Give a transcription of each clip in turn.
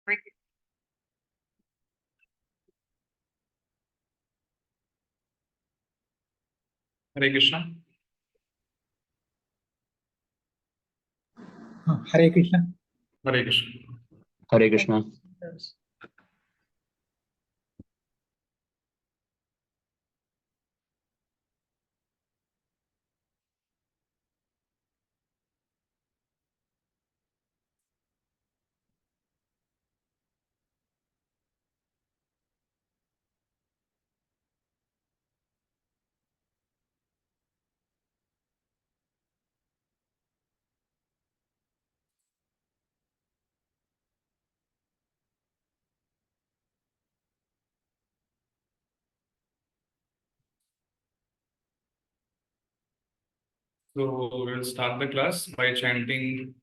Hare Krishna. Hare Krishna. Hare Krishna. Hare Krishna. So we will start the class by chanting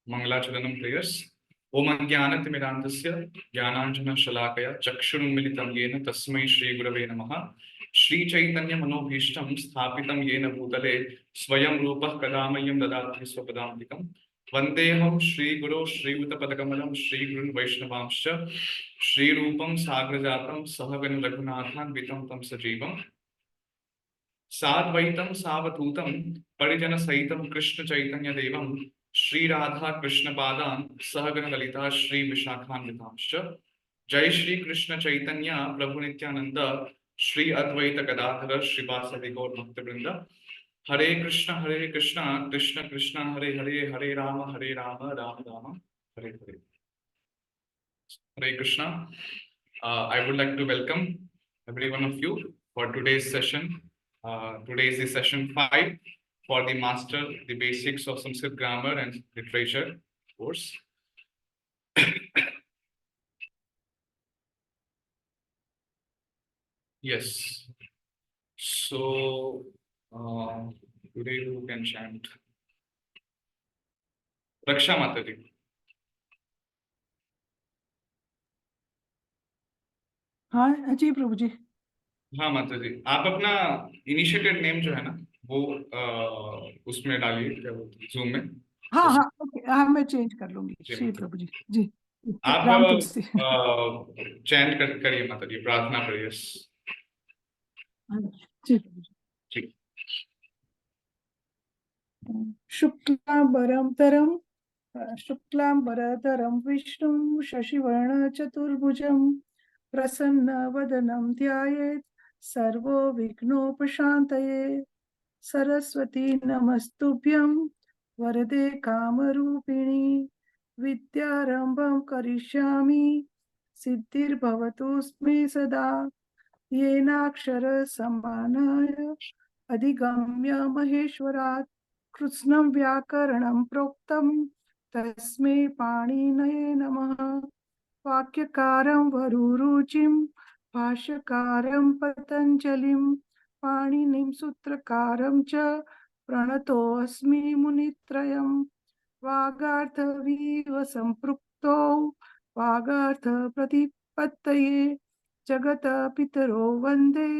Mangalacharanam prayers. Om Ajnanatimirandasya Jnananjana Shalakaya Chakshurunmilitam Yena Tasmai Shri Gurave Namaha Shri Caitanya Manobhishtam Sthapitam Yena Bhutale Swayam Rupah Kadamayam Dadati Swapadamtikam Vandeham Shri Guru Shri Uttapadakamalam Shri Gurun Vaishnavamscha Shri Rupam Sagrajatam Sahagan Raghunathan Vitam Tam Sajivam साद्वैतम सावधूतम परिजन सहितम कृष्ण चैतन्य देवम श्री राधा कृष्ण पादान सहगण ललिता श्री विशाखान्वितांश्च जय श्री कृष्ण चैतन्य प्रभु नित्यानंद श्री अद्वैत गदाधर श्रीवासदि गौर भक्तवृंद हरे Krishna Krishna Krishna Hare Hare Hare Ram Ram Ram Hare Hare. Hare Krishna. I would like to welcome every one of you for today's session. Today is the session 5 for the Master the Basics of Sanskrit Grammar and Literature course. Yes. So today you can chant Raksha Mataji. हाँ जी प्रभु जी। हाँ माता जी, आप अपना initiated name जो है ना वो उसमें डालिए, क्या बोलते हैं, जूम में। हाँ हाँ ओके, हाँ मैं चेंज कर लूंगी। जी, श्री माता प्रभु जी। जी आप राम तुलसी। चैंट करिए माता जी, प्रार्थना करिए। जी प्रभु जी। ठीक। शुक्लांबरधरं विष्णुं शशिवर्ण चतुर्भुजं प्रसन्नवदनं ध्यायेत् सर्वो विघ्नोपशान्तये। सरस्वती नमस्तुभ्यं वरदे कामरूपिणी विद्यारंभं करिष्यामि सिद्धिर्भवतु मे सदा। येनाक्षरसमानाय अधिगम्य महेश्वरात् कृत्स्नं व्याकरणं प्रोक्तं तस्मै पाणिनये नमः। वाक्यकारं वरुरुचिं भाष्यकारं पतञ्जलिं पाणिनिं सूत्रकारं च प्रणतोऽस्मि मुनित्रयं। वागार्थविव सम्पृक्तौ वागार्थप्रतिपत्तये जगतपितरो वन्दे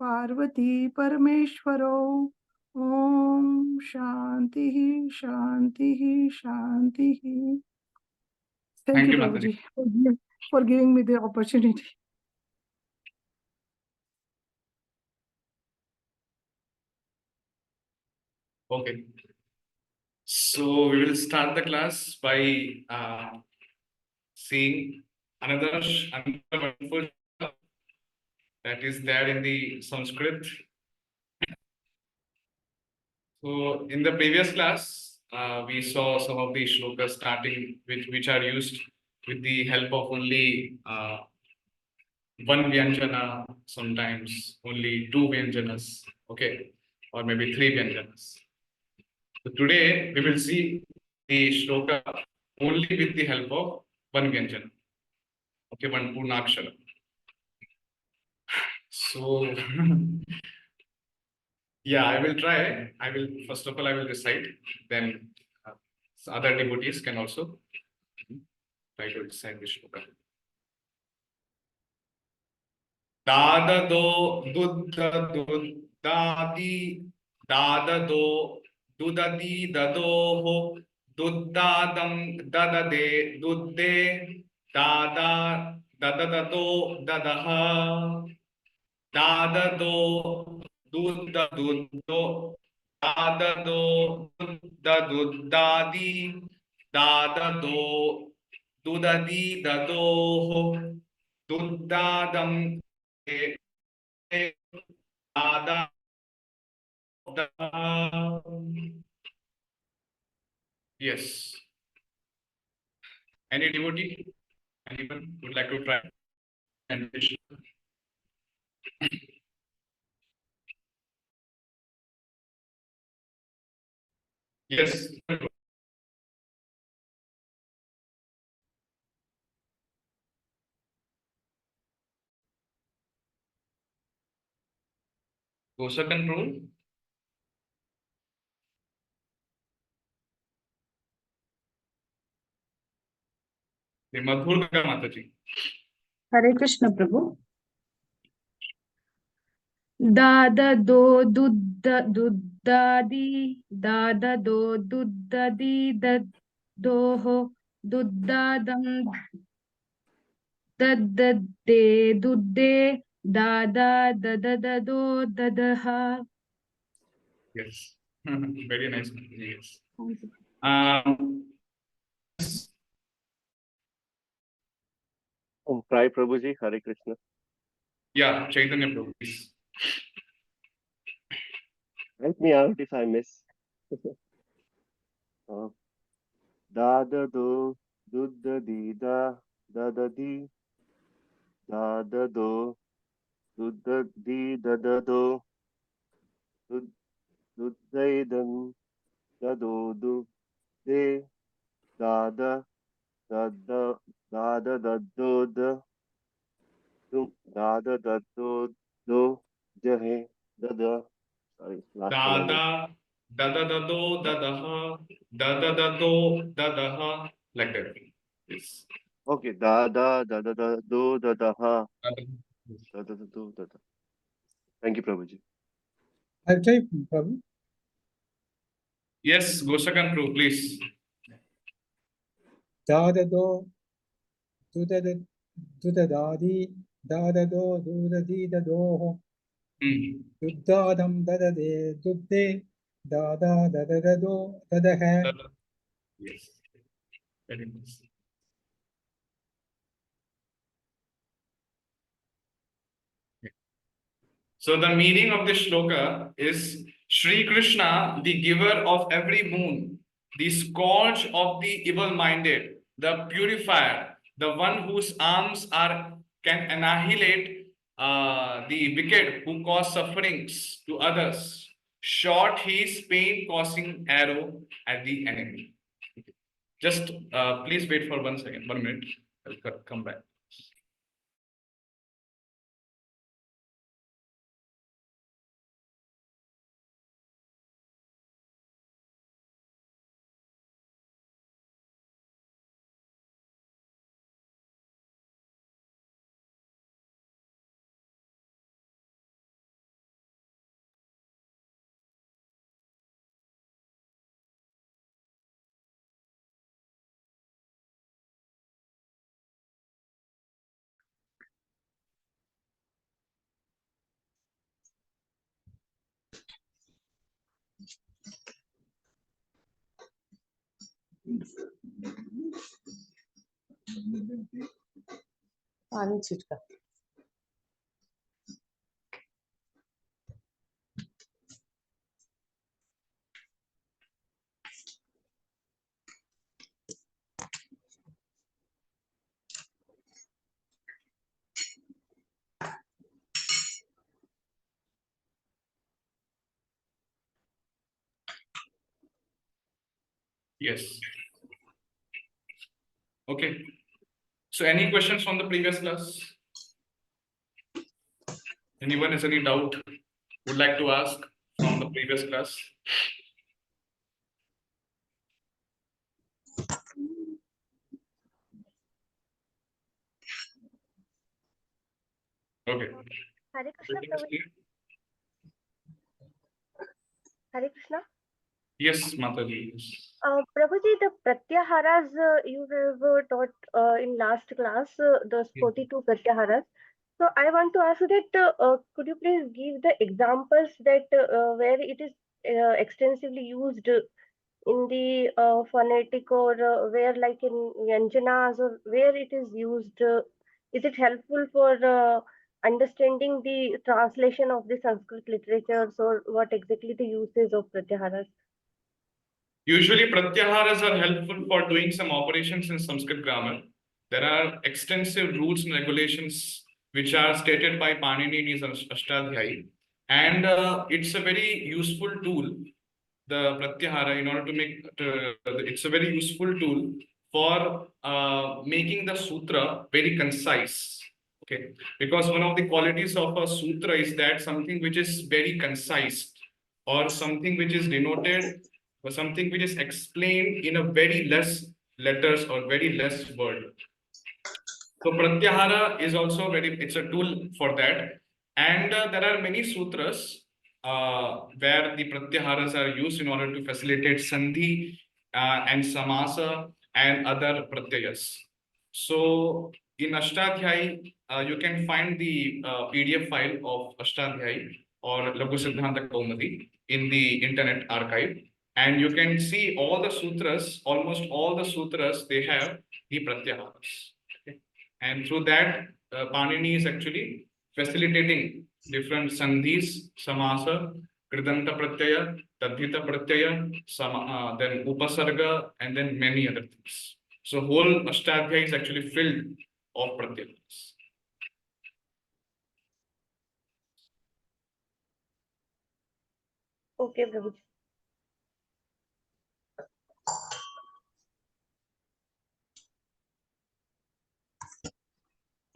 पार्वती परमेश्वरौ। ओम शांति शांति शांति। Thank you, Prabhuji, for giving me the opportunity. Okay. So we will start the class by seeing another wonderful that is there in the Sanskrit. So in the previous class, we saw some of the shlokas starting which are used with the help of only one vyanjana, sometimes only two vyanjanas, okay, or maybe three vyanjanas. So today we will see the shloka only with the help of one vyanjana, okay, one purnakshara. So yeah, I will try. I will first of all I will recite. Then other devotees can also try to recite the shloka. Dadado dudda duddadi dadado dudadi dadoho duddadam dadade dudde Dada, dadadado, dadaha. Dadado, duddo. Dadado, duddadi. Dadado, dudadi, dadoho. Duddadam, dada, da. Yes. Any devotee? Anyone would like to try? And yes. Kosa control. The Madhur Mataji. Hare Krishna Prabhu. Dada do duddadi, dada do duddadi, doho, duddadam, daddade, dudde, dada, dadadado, dadaha. Yes. Very nice. Yes. Thank you. Try Prabhuji, Hare Krishna. Yeah, Chaitanya Prabhu, please. Help me out if I miss. Da da do, da di da, da di, da do, da di da do, dai dan, da do de, da da do da, do jahe da. Sorry, last one I missed. Dada, dadadado, dadaha, dadadado, dadaha, like that. Yes. Okay, da do da ha, Dada. do da. Thank you, Prabhuji. I'll try, Prabhu. Yes, Gosakan Prabhu, please. Da da do, da da di, da do, da di da do, da dam da de, de, da da do, da hai. Dada. Yes. Very nice. So the meaning of this shloka is Sri Krishna, the giver of every moon, the scourge of the evil-minded, the purifier, the one whose arms can annihilate the wicked who cause sufferings to others. Shot his pain-causing arrow at the enemy. Just please wait for 1 second, 1 minute. I'll come back. पानी छिटका. Yes. Okay. So any questions from the previous class? Anyone has any doubt would like to ask from the previous class? Okay. Hare Krishna, Everything is Prabhu. clear? Hare Krishna. Yes, Mataji. Prabhuji, the pratyaharas you have taught in last class, those 42 pratyaharas. So I want to ask that could you please give the examples that where it is extensively used in the phonetic or where like in Vyanjanas or where it is used? Is it helpful for understanding the translation of the Sanskrit literatures or what exactly the uses of pratyaharas? Usually, pratyaharas are helpful for doing some operations in Sanskrit grammar. There are extensive rules and regulations which are stated by Panini in his Ashtadhyayi. And it's a very useful tool, the pratyahara, in order to make, it's a very useful tool for making the sutra very concise. Okay, because one of the qualities of a sutra is that something which is very concise or something which is denoted or something which is explained in a very less letters or very less word. So pratyahara is also it's a tool for that. And there are many sutras where the pratyaharas are used in order to facilitate sandhi and samasa and other pratyayas. So in Ashtadhyayi, you can find the PDF file of Ashtadhyayi or Laghu Siddhanta Kaumadi in the internet archive. And you can see all the sutras, almost all the sutras, they have the pratyaharas. Okay. And through that, Panini is actually facilitating different sandhis, samasa, kridanta pratyaya, tadhita pratyaya, then upasarga, and then many other things. So whole Ashtadhyayi is actually filled of pratyaharas. Okay, Prabhuji.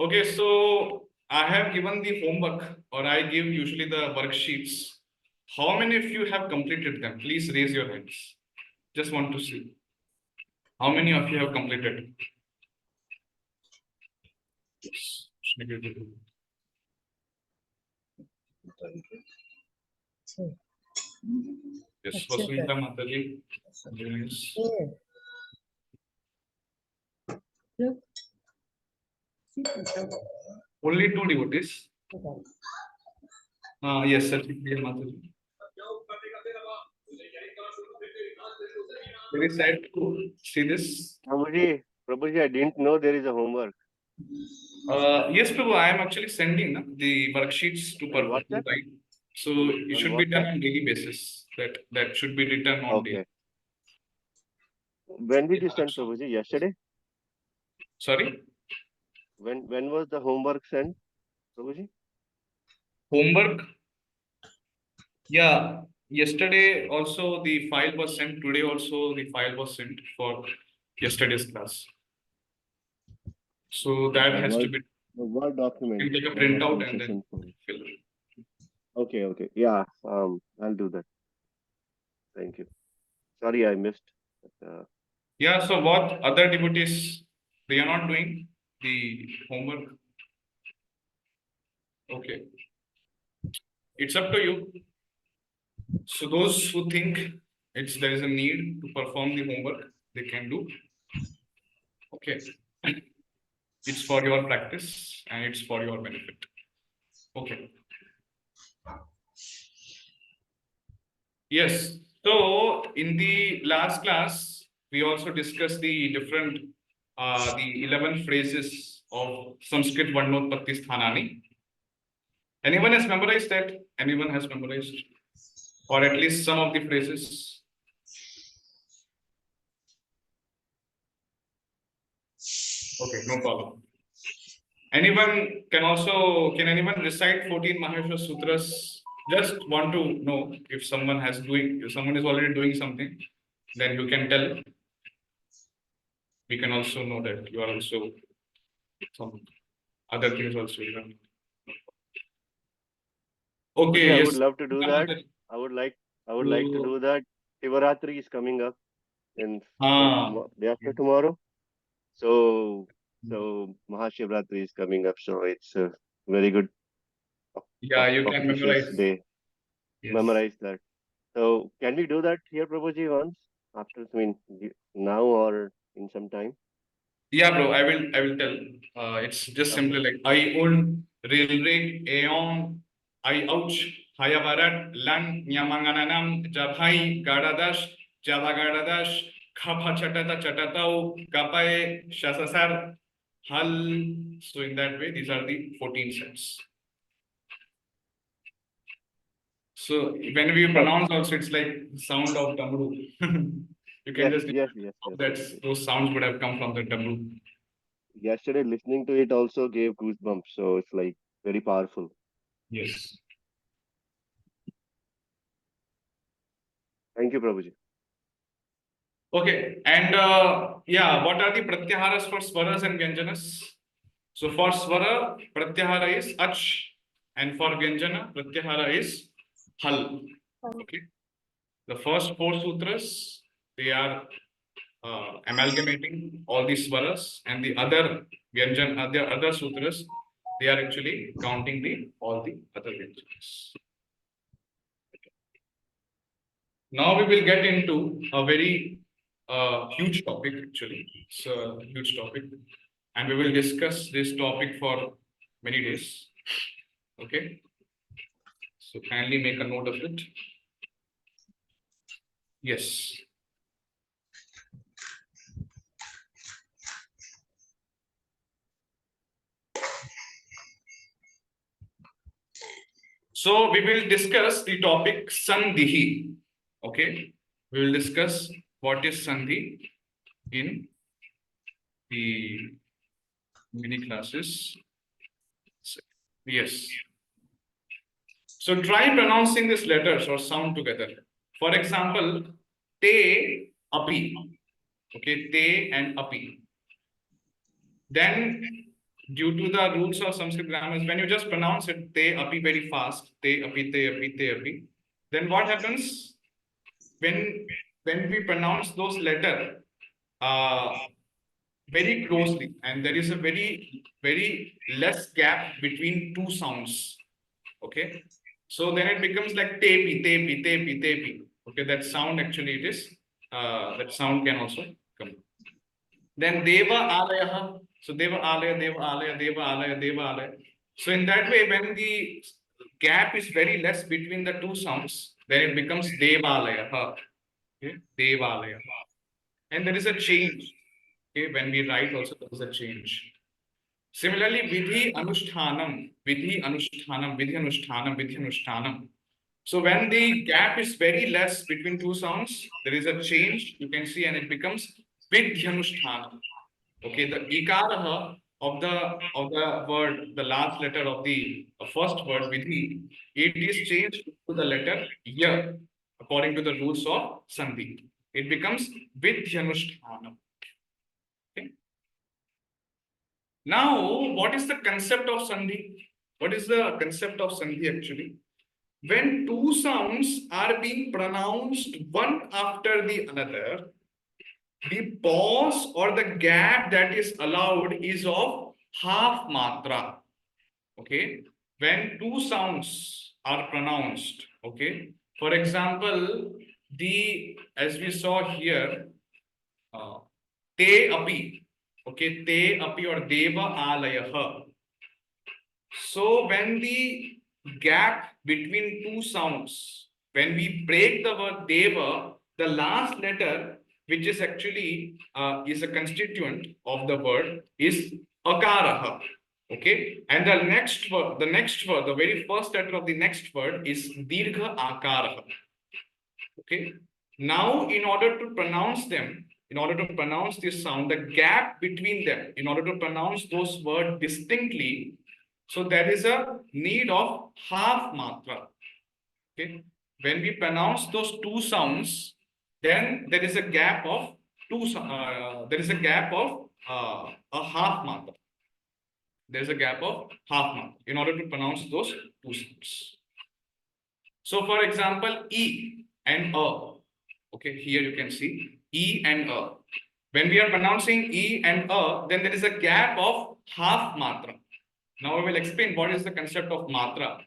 Okay, so I have given the homework, or I give usually the worksheets. How many of you have completed them? Please raise your hands. Just want to see. How many of you have completed? Yes. Yes, Vasunita Mataji. Yes. Only two devotees. Yes, sir. Mataji. Very sad to see this. Prabhuji, I didn't know there is a homework. Yes, Prabhu, I am actually sending the worksheets to WhatsApp? right? So it should be done on daily basis. That should be written on daily. Okay. When did you send, Prabhuji? Yesterday? Sorry? When was the homework sent, Prabhuji? Homework? Yeah. Yesterday also the file was sent. Today also the file was sent for yesterday's class. So that has to be the Word document. you take a printout and then fill. Okay. Yeah, I'll do that. Thank you. Sorry, I missed. Yeah, so what other devotees, they are not doing the homework? Okay. It's up to you. So those who think there is a need to perform the homework, they can do. Okay. It's for your practice and it's for your benefit. Okay. Yes. So in the last class, we also discussed the different, the 11 phrases of Sanskrit Varnotpatti Sthanani. Anyone has memorized that? Anyone has memorized? Or at least some of the phrases? Okay, no problem. Can anyone recite 14 Maheshwara Sutras? Just want to know if someone is already doing something, then you can tell. We can also know that you are also some other things also. Okay, I yes. would love to do that. I would like to do that. Shivaratri is coming up in day after tomorrow. So Mahashivratri is coming up. So it's a very good. Yeah, you can memorize. Day. Yes. Memorize that. So can we do that here, Prabhuji, once? after, I mean, now or in some time? Yeah, bro, I will tell. It's just Okay. simply like I own railway aeon I ouch hayavarat lan nyamangananam jabhai garadash javagaradas khapa chatata chatatau kapae shasasar hal. So in that way, these are the 14 sets. So when we pronounce also, it's like sound of damru. You can just Yes. that those sounds would have come from the damru. Yesterday, listening to it also gave goosebumps. So it's like very powerful. Yes. Thank you, Prabhuji. Okay, and yeah, what are the pratyaharas for swaras and vyanjanas? So for swara, pratyahara is ach, and for vyanjana, pratyahara is hal. Okay, the first four sutras, they are amalgamating all these swaras, and the other other sutras, they are actually counting all the other vyanjanas. Now we will get into a very huge topic, actually. It's a huge topic, and we will discuss this topic for many days. Okay, so kindly make a note of it. Yes. So we will discuss the topic Sandhi. Okay, we will discuss what is Sandhi in the mini classes. Yes. So try pronouncing these letters or sound together. For example, te, api. Okay, te and api. Then, due to the rules of Sanskrit grammar, when you just pronounce it, te, api very fast, te, api, te, api, te, api, then what happens when we pronounce those letters very closely, and there is a very less gap between two sounds. Okay, so then it becomes like tepi, tepi, tepi, tepi. Okay, that sound actually it is that sound can also come. Then deva alaya. So deva alaya, deva alaya, deva alaya, deva alaya. So in that way, when the gap is very less between the two sounds, then it becomes devalaya. Okay, devalaya. And there is a change. Okay, when we write also there is a change. Similarly, vidhi anushtanam, vidhi anushtanam, vidhi anushtanam, vidhi anushtanam. So when the gap is very less between two sounds, there is a change you can see, and it becomes vidhi anushtanam. Okay, the ikaraha of the word, the last letter of the first word vidhi, it is changed to the letter ya according to the rules of sandhi. It becomes vidhi anushtanam. Okay. Now, what is the concept of Sandhi? What is the concept of Sandhi actually? When two sounds are being pronounced one after the another, the pause or the gap that is allowed is of half matra. Okay, when two sounds are pronounced. Okay, for example, as we saw here, te api. Okay, te api or deva alayah. So when the gap between two sounds, when we break the word deva, the last letter, which is actually is a constituent of the word, is akaraha. Okay, and the next word, the very first letter of the next word is dirgha akaraha. Okay, now in order to pronounce them, in order to pronounce this sound, the gap between them, in order to pronounce those words distinctly, so there is a need of half matra. Okay, when we pronounce those two sounds, then there is a gap of a half matra. There is a gap of half matra in order to pronounce those two sounds. So, for example, e and a. Okay, here you can see e and a. When we are pronouncing e and a, then there is a gap of half matra. Now I will explain what is the concept of matra.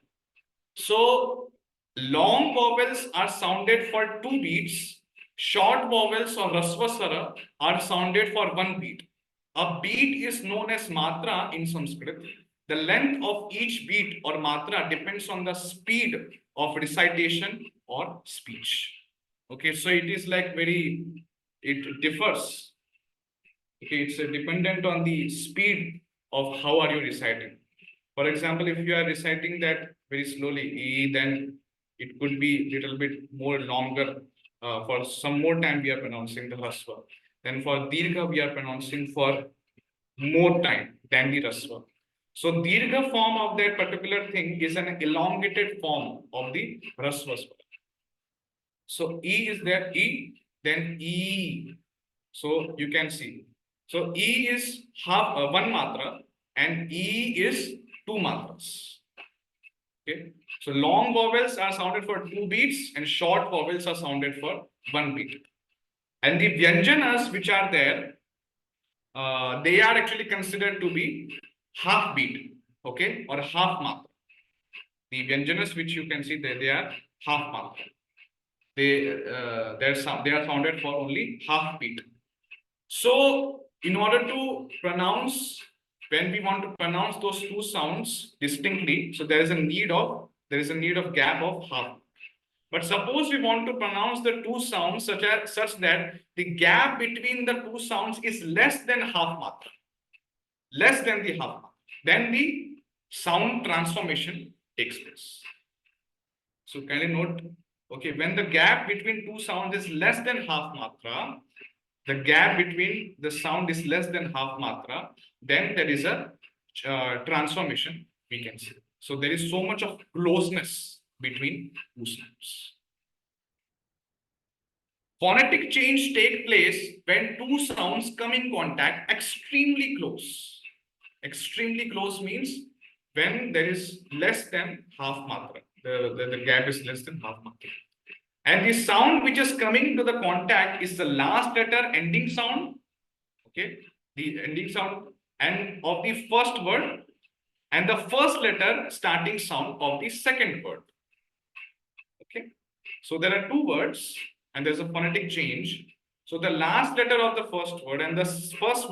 So long vowels are sounded for 2 beats, Short vowels or rasvasara are sounded for one beat. A beat is known as matra in Sanskrit. The length of each beat or matra depends on the speed of recitation or speech. Okay, so it is like it differs. Okay, it's dependent on the speed of how are you reciting. For example, if you are reciting that very slowly, then it could be little bit more longer. For some more time, we are pronouncing the rasva. Then for dirgha, we are pronouncing for more time than the rasva. So dirgha form of that particular thing is an elongated form of the rasva. So E is there, E, then E. So you can see. So E is one matra and E is two matras. Okay. So long vowels are sounded for 2 beats and short vowels are sounded for 1 beat. And the vyanjanas which are there, they are actually considered to be half beat, okay, or half matra. The vyanjanas which you can see there, they are half matra. They are sounded for only half beat. So in order to pronounce, when we want to pronounce those two sounds distinctly, so there is a need of gap of half. But suppose we want to pronounce the two sounds such that the gap between the two sounds is less than half matra, less than the half matra, then the sound transformation takes place. So kindly note, okay, when the gap between two sounds is less than half matra, the gap between the sound is less than half matra, then there is a transformation we can see. So there is so much of closeness between two sounds. Phonetic change take place when two sounds come in contact extremely close. Extremely close means when there is less than half matra. The gap is less than half matra. And the sound which is coming into the contact is the last letter ending sound. Okay, the ending sound and of the first word and the first letter starting sound of the second word. Okay, so there are two words and there's a phonetic change. So the last letter of the first word and the first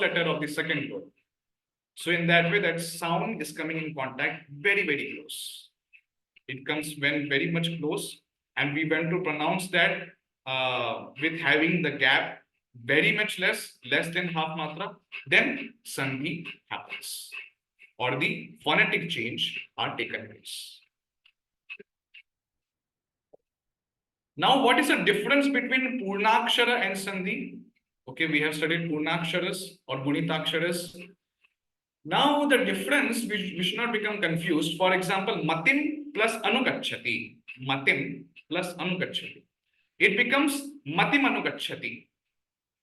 letter of the second word. So in that way, that sound is coming in contact very, very close. It comes when very much close, and we want to pronounce that with having the gap very much less than half matra, then sandhi happens or the phonetic change are taken place. Now, what is the difference between purnakshara and sandhi? Okay, we have studied purnaksharas or gunitaksharas. Now, the difference, we should not become confused. For example, matim plus anugachati. Matim plus anugachati. It becomes matim anugachati.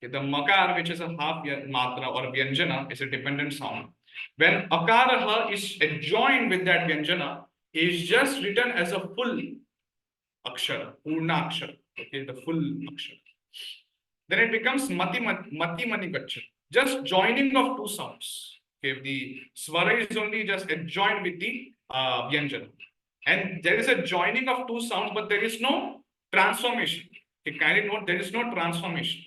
Okay, the makar, which is a half matra or vyanjana, is a dependent sound. When akaraha is adjoined with that vyanjana, is just written as a full akshara, purna akshara. Okay, the full akshara. Then it becomes mati manigachati. Just joining of two sounds. Okay, the swara is only just adjoined with the vyanjana. And there is a joining of two sounds, but there is no transformation. Okay, kindly note, there is no transformation.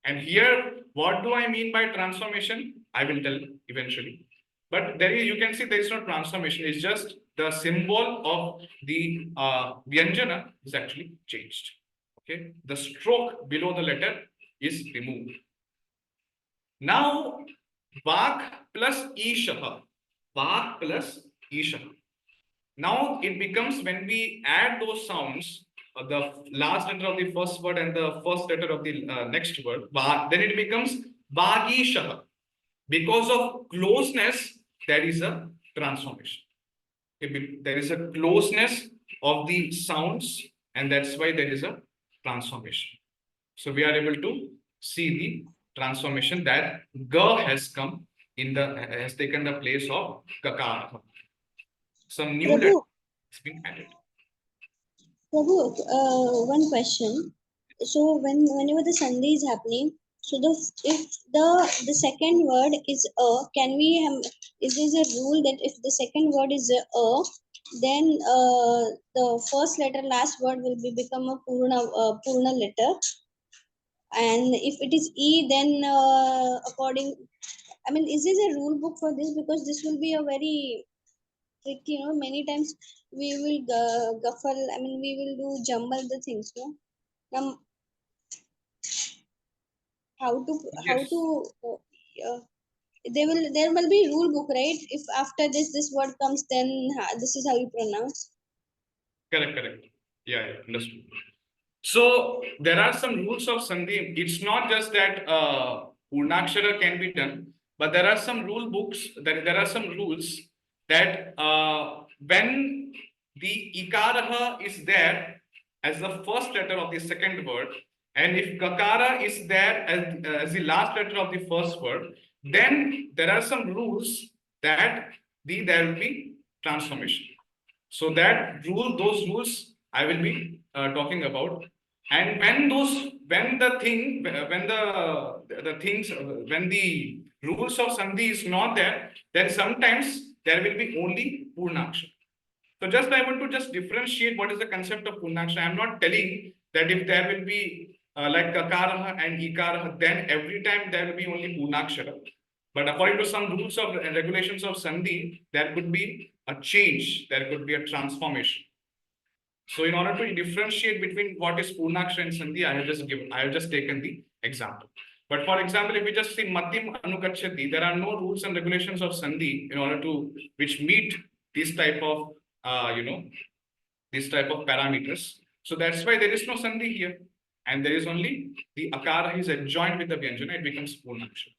And here, what do I mean by transformation? I will tell eventually. But there is, you can see there is no transformation. It's just the symbol of the vyanjana is actually changed. Okay, the stroke below the letter is removed. Now, vak plus ishaha. Vak plus ishaha. Now it becomes when we add those sounds, the last letter of the first word and the first letter of the next word, then it becomes vagishaha. Because of closeness, there is a transformation. There is a closeness of the sounds, and that's why there is a transformation. So we are able to see the transformation that ga has come has taken the place of kakar. Some new letter has been added. Prabhu, one question. So whenever the sandhi is happening, so if the second word is a, can we is there a rule that if the second word is a, then the first letter, last word will be become a purna letter. And if it is E, then according, I mean, is this a rule book for this? Because this will be a very tricky, you know. Many times we will guffle. I mean, we will do jumble the things, no. Now, how Yes. to there will be rule book, right? If after this word comes, then this is how you pronounce. Correct, correct. Yeah, yeah, understood. So there are some rules of Sandhi. It's not just that Purnakshara can be done, but there are some rule books, there are some rules that when the Ikaraha is there as the first letter of the second word, and if Kakara is there as the last letter of the first word, then there are some rules that there will be transformation. So those rules I will be talking about. And when the rules of Sandhi is not there, then sometimes there will be only Purnakshara. So just I want to just differentiate what is the concept of Purnakshara. I am not telling that if there will be like Kakaraha and Ikaraha, then every time there will be only Purnakshara. But according to some rules of and regulations of Sandhi, there could be a change, there could be a transformation. So in order to differentiate between what is Purnakshara and Sandhi, I have just taken the example. But for example, if we just see Matim Anugachati, there are no rules and regulations of Sandhi in order to which meet this type of this type of parameters. So that's why there is no Sandhi here. And there is only the Akara is adjoined with the Vyanjana, it becomes Purnakshara.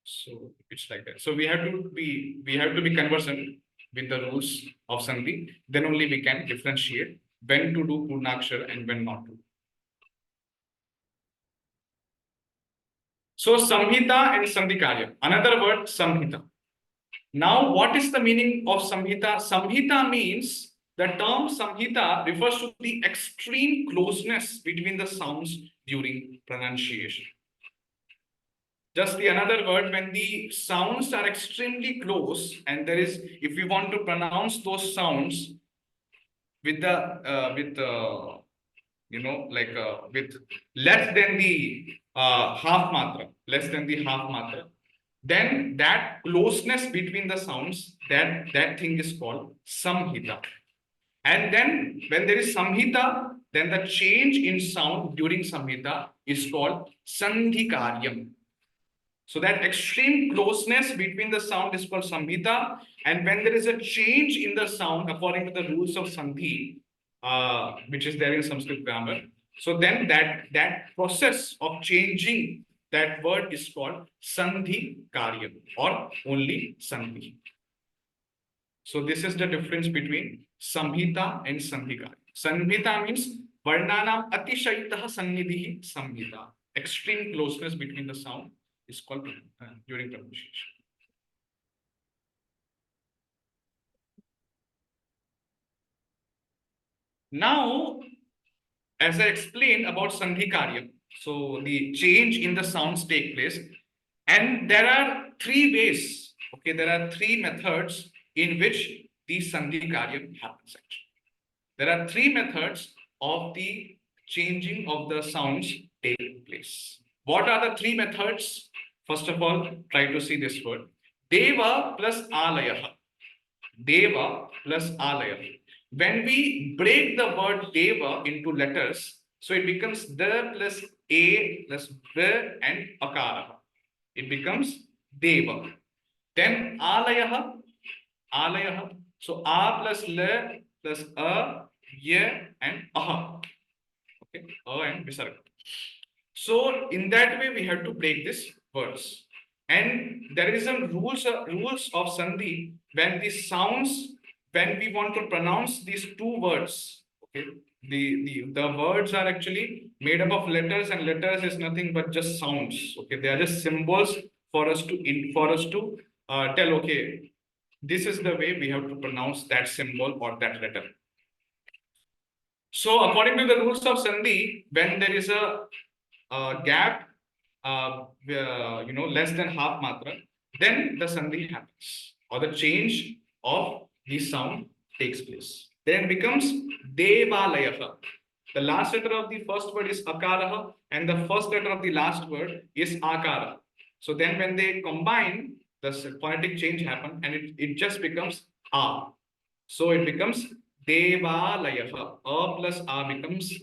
So it's like that. So we have to be conversant with the rules of Sandhi. Then only we can differentiate when to do Purnakshara and when not to. So Samhita and Sandhikarya. Another word, Samhita. Now, what is the meaning of Samhita? Samhita means the term Samhita refers to the extreme closeness between the sounds during pronunciation. Just the another word, when the sounds are extremely close, and there is, if we want to pronounce those sounds with with less than the half matra, then that closeness between the sounds, that thing is called Samhita. And then when there is Samhita, then the change in sound during Samhita is called Sandhi-Karyam. So that extreme closeness between the sound is called Samhita. And when there is a change in the sound according to the rules of Sandhi, which is there in Sanskrit grammar, so then that process of changing that word is called Sandhi Karyam or only Sandhi. So this is the difference between Samhita and Sandhi Karyam. Samhita means Varnanam Atishayitaha Sannidhi Samhita. Extreme closeness between the sound is called during pronunciation. Now, as I explained about Sandhi-Karyam, so the change in the sounds take place, and there are three ways. Okay, there are three methods in which the Sandhi-Karyam happens. Actually, there are three methods of the changing of the sounds take place. What are the three methods? First of all, try to see this word. Deva plus Alayaha. Deva plus Alaya. When we break the word Deva into letters, so it becomes the plus A plus B and Akara. It becomes Deva. Then Alayaha. Alayaha. So A plus L plus A, Y and Aha. Okay, A and Visarga. So in that way, we have to break this words. And there is some rules of Sandhi when the sounds, when we want to pronounce these two words. Okay, the words are actually made up of letters, and letters is nothing but just sounds. Okay, they are just symbols for us to tell. Okay, this is the way we have to pronounce that symbol or that letter. So according to the rules of Sandhi, when there is a gap, less than half matra, then the Sandhi happens, or the change of the sound takes place. Then becomes Devalayah. The last letter of the first word is Akaraha, and the first letter of the last word is Akara. So then when they combine, the phonetic change happens, and it just becomes A. So it becomes Devalayah. A plus A becomes.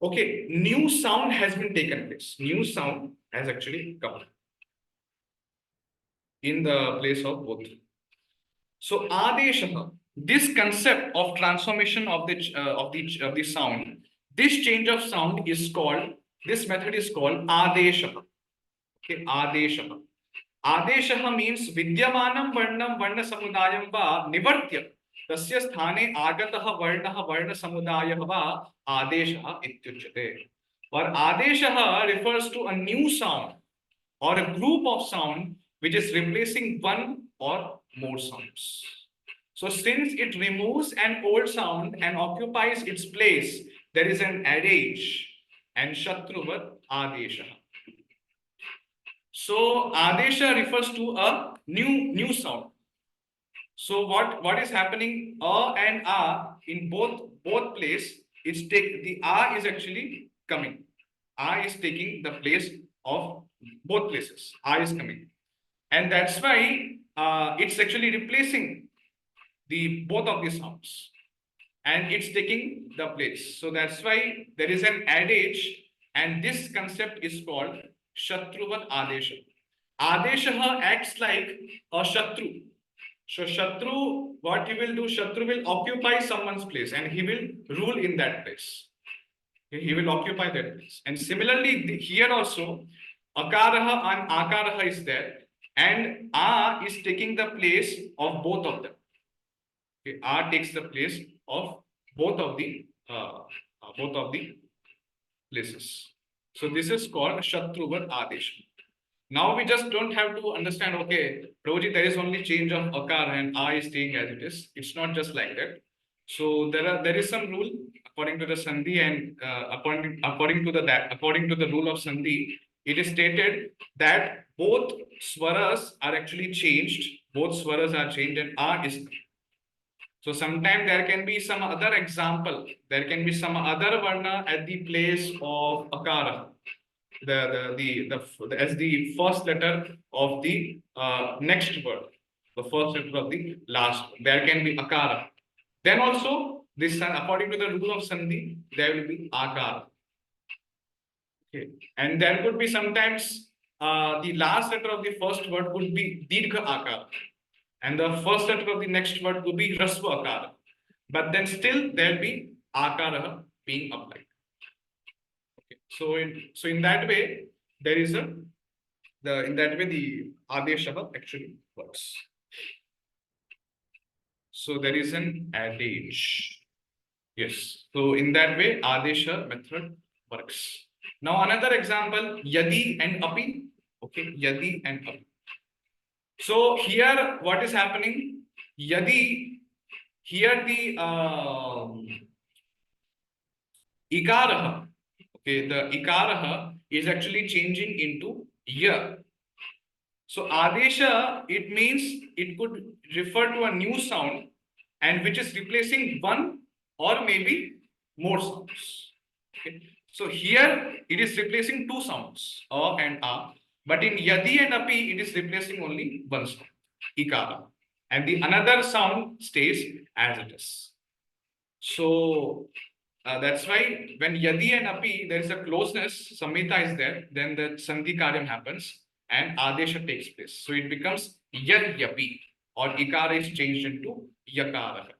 Okay, new sound has been taken place. New sound has actually come in the place of both. So Adesha, this concept of transformation of the sound, this change of sound is called, this method is called Adesha. Okay, Adesha. Adesha means Vidyamanam Varnam Varna Samudayam va Nivartya Tasya Sthane Agataha Varnaha Varna Samudayah va Adesha Ityuchate. Or Adesha refers to a new sound or a group of sound which is replacing one or more sounds. So since it removes an old sound and occupies its place, there is an adage and Shatruvat Adesha. So Adesha refers to a new sound. So what is happening? A and A in both place, it's the A is actually coming. A is taking the place of both places. A is coming, and that's why it's actually replacing the both of the sounds, and it's taking the place. So that's why there is an adage, and this concept is called Shatruvat Adesha. Adesha acts like a Shatru. So Shatru, what he will do, Shatru will occupy someone's place and he will rule in that place. He will occupy that place. And similarly, here also, Akaraha and Akaraha is there, and A is taking the place of both of them. Okay, A takes the place of both of the places. So this is called Shatruvat Adesha. Now we just don't have to understand, okay, Prabhuji, there is only change of Akara and A is staying as it is. It's not just like that. So there is some rule according to the Sandhi, and according to the rule of Sandhi, it is stated that both swaras are actually changed. Both swaras are changed, and A is. So sometimes there can be some other example. There can be some other varna at the place of Akara. As the first letter of the next word, the first letter of the last word. There can be Akara. Then also, this according to the rule of Sandhi, there will be Akara. Okay. And there could be sometimes the last letter of the first word would be Dirgha Akara. And the first letter of the next word would be Rasva Akara. But then still there will be Akara being applied. Okay. So in that way, there is the Adesha actually works. So there is an adage. Yes. So in that way, Adesha method works. Now another example, Yadi and Api. Okay, Yadi and Api. So here, what is happening? Yadi, here the Ikaraha. Okay, the Ikaraha is actually changing into Ya. So Adesha, it means it could refer to a new sound and which is replacing one or maybe more sounds. Okay. So here it is replacing two sounds, A and A. But in Yadi and Api, it is replacing only one sound, Ikara. And the another sound stays as it is. So that's why when Yadi and Api, there is a closeness, Samhita is there, then the Sandhi Karyam happens and Adesha takes place. So it becomes Yad Yapi, or Ikara is changed into Yakara.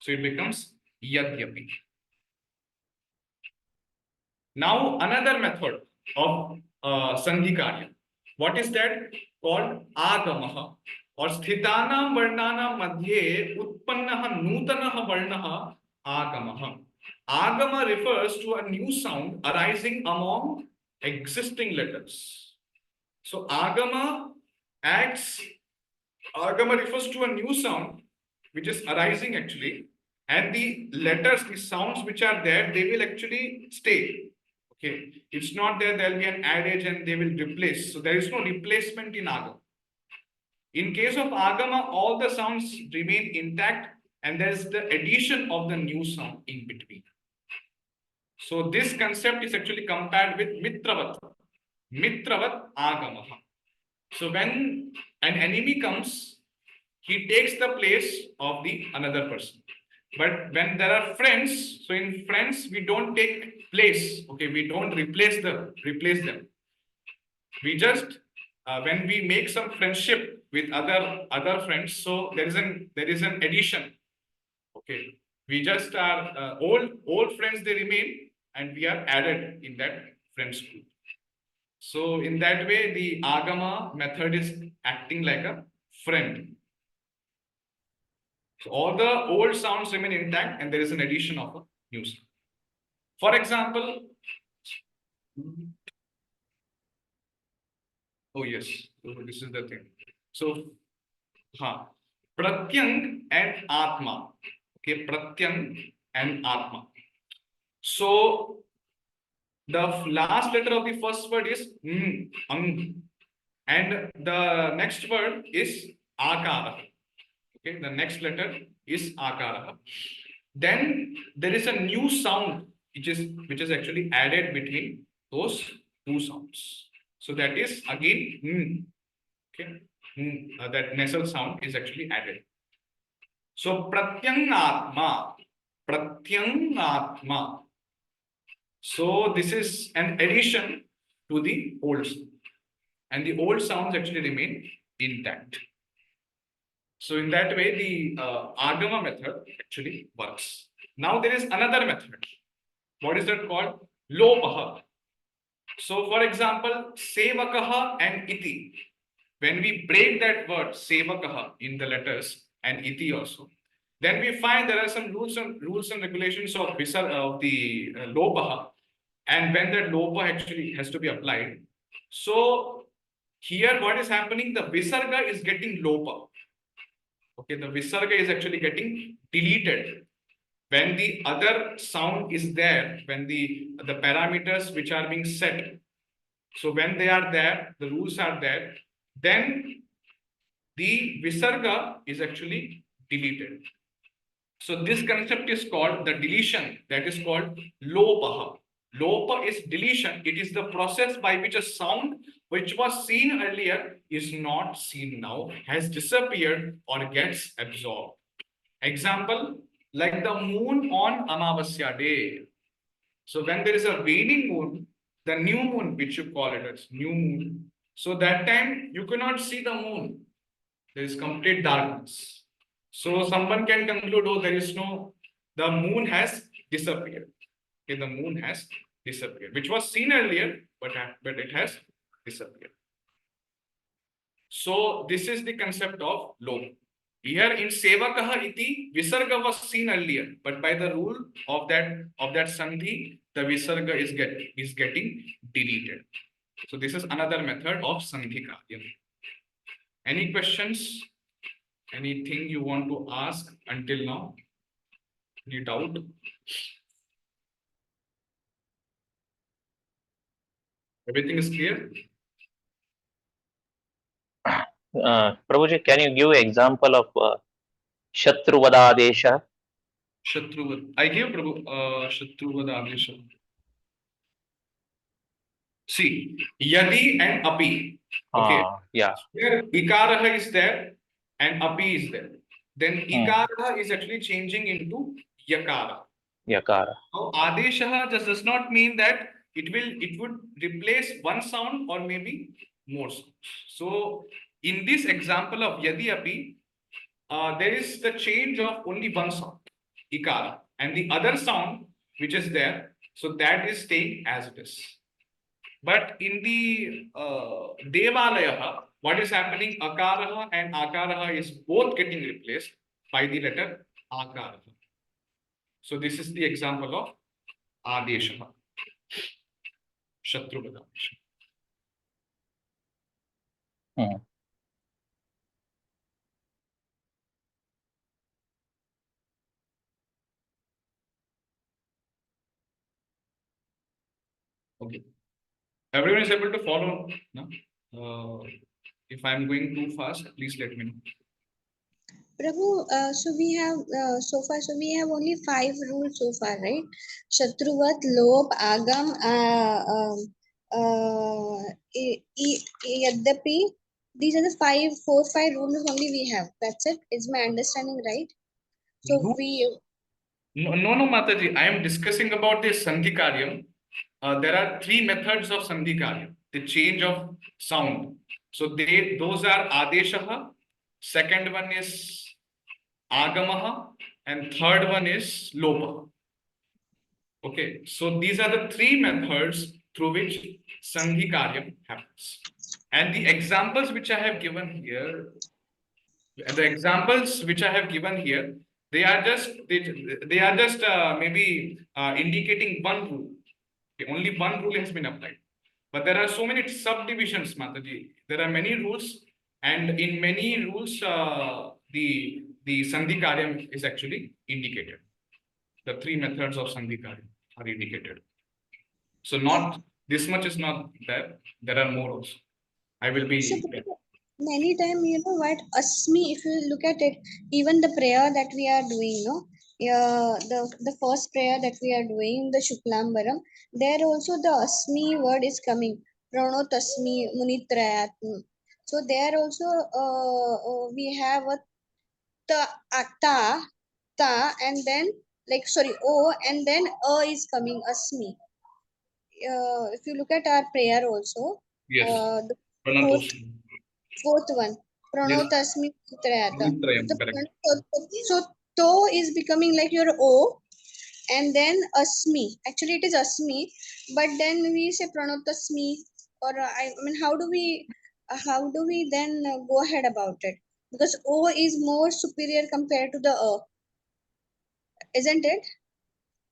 So it becomes Yad Yapi. Now another method of Sandhi Karyam. What is that? Called Agamaha, or Sthitanam Varnanam Madhye Utpannaha Nutanaha Varnaha Agamaha. Agama refers to a new sound arising among existing letters. So Agama refers to a new sound which is arising actually, and the letters, the sounds which are there, they will actually stay. Okay, it's not there will be an adage and they will replace. So there is no replacement in Agama. In case of Agama, all the sounds remain intact and there's the addition of the new sound in between. So this concept is actually compared with Mitravat. Mitravat Agamaha. So when an enemy comes, he takes the place of the another person. But when there are friends, so in friends we don't take place. Okay, we don't replace them. We just when we make some friendship with other friends, so there is an addition. Okay, we just are old friends. They remain, and we are added in that friends group. So in that way, the Agama method is acting like a friend. So all the old sounds remain intact and there is an addition of a new sound. For example, oh yes, so this is the thing. So, Pratyang and Atma. Okay, Pratyang and Atma. So the last letter of the first word is ang, and the next word is akara. Okay, the next letter is akara. Then there is a new sound which is actually added between those two sounds. So that is again okay, that nasal sound is actually added. So pratyangatma, pratyangatma. So this is an addition to the old sound, and the old sounds actually remain intact. So in that way, the Agama method actually works. Now there is another method. What is that called? Lopaha. So for example, Sevakaha and Iti. When we break that word Sevakaha in the letters and Iti also, then we find there are some rules and regulations of the Lopaha, and when that Lopa actually has to be applied. So here what is happening? The Visarga is getting Lopa. Okay, the Visarga is actually getting deleted. When the other sound is there, when the parameters which are being set, so when they are there, the rules are there, then the Visarga is actually deleted. So this concept is called the deletion, that is called Lopaha. Lopa is deletion. It is the process by which a sound which was seen earlier is not seen now, has disappeared or gets absorbed. Example, like the moon on Amavasya day. So when there is a waning moon, the new moon, which you call it as new moon, so that time you cannot see the moon. There is complete darkness. So someone can conclude, oh, the moon has disappeared. Okay, the moon has disappeared, which was seen earlier, but it has disappeared. So this is the concept of Lopa. Here in Sevakaha iti, Visarga was seen earlier, but by the rule of that Sandhi, the Visarga is getting deleted. So this is another method of Sandhi Karya. Any questions? Anything you want to ask until now? Any doubt? Everything is clear? Prabhuji, can you give example of Shatruvadadesha? Shatruvad. I gave Prabhu Shatruvadadesha. See, Yadi and Api. Okay. Yeah. Here Ikaraha is there and Api is there. Then Ikaraha is actually changing into Yakara. Yakara. Now Adeshaha just does not mean that it would replace one sound or maybe more sounds. So in this example of Yadi Api, there is the change of only one sound, Ikara, and the other sound which is there, so that is staying as it is. But in the Devalaya, what is happening? Akaraha and Akaraha is both getting replaced by the letter Akaraha. So this is the example of Adeshaha. Shatruvadadesha. Okay. Everyone is able to follow, no? If I'm going too fast, please let me know. Prabhu, so we have only 5 rules so far, right? Shatruvat, Lop, Agam, Yaddapi. These are the 5 rules only we have. That's it. Is my understanding right? So No, Mataji. I am discussing about the Sandhi Karyam. There are 3 methods of Sandhi Karyam. The change of sound. So those are Adeshaha. Second one is Agamaha. And third one is Lopa. Okay. So these are the 3 methods through which Sandhi Karyam happens. And the examples which I have given here, they are just maybe indicating one rule. Okay, only one rule has been applied, but there are so many subdivisions, Mataji. There are many rules, and in many rules, the Sandhi Karyam is actually indicated. The 3 methods of Sandhi Karyam are indicated. So not this much is not there. There are more also. I will be. So many times, you know what, Asmi, if you look at it, even the prayer that we are doing, no, the first prayer that we are doing, the Shuklambaram, there also the Asmi word is coming. Pranot Asmi Munitrayatm. So there also we have a ta, and then o, and then is coming Asmi. If you look at our prayer also, Yes. the fourth one, Yes. Pranotasmi Trayata. Correct. So to is becoming like your O, and then Asmi. Actually, it is Asmi, but then we say Pranotasmi, or I mean, how do we then go ahead about it? Because O is more superior compared to the isn't it?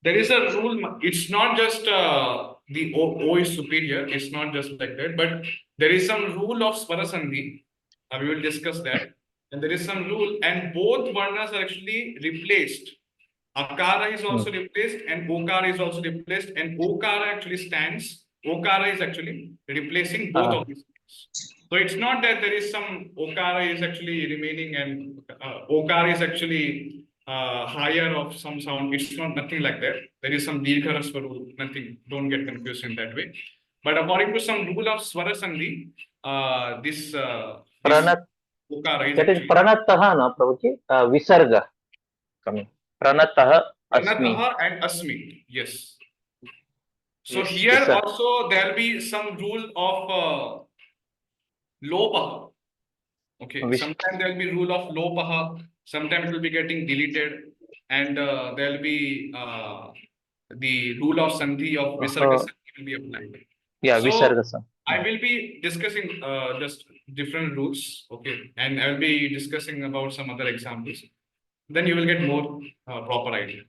There is a rule. It's not just the O is superior. It's not just like that, but there is some rule of Swara Sandhi. We will discuss that. And there is some rule, and both varnas are actually replaced. Akara is also replaced, and Okara is also replaced, and Okara actually stands. Okara is actually replacing both of these things. So it's not that there is some Okara is actually remaining and Okara is actually higher of some sound. It's not nothing like that. There is some Dirgha Rasva rule. Nothing. Don't get confused in that way. But according to some rule of Swara Sandhi, this Okara is that is actually Pranataha, no, Prabhuji? Visarga coming. Pranataha Asmi. Pranataha and Asmi. Yes. So Yes, here Visarga. also there will be some rule of Lopaha. Okay. Sometimes there will be rule of Lopaha. Sometimes it will be getting deleted, and there will be the rule of Sandhi of Visarga Sandhi will be applied. Yeah, So Visarga. I will be discussing just different rules. Okay, and I will be discussing about some other examples. Then you will get more proper idea.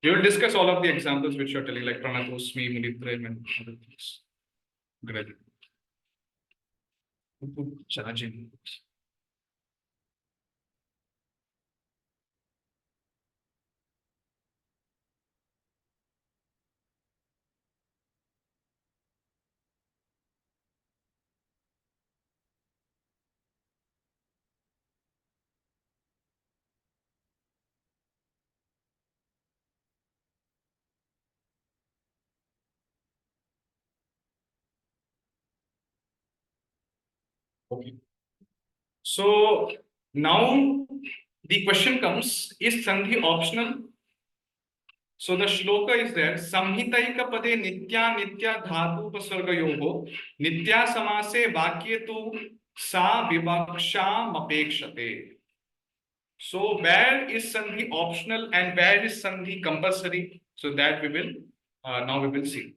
We will discuss all of the examples which you are telling, like Pranatosmi, Mulitrem, and other things. Great. Charging. Okay. So now the question comes, is Sandhi optional? So the shloka is there. Samhitaika pade nitya nitya dhatu upasargayoho nitya samase vakye tu sa vivaksham apekshate. So where is Sandhi optional and where is Sandhi compulsory? So that we will now we will see.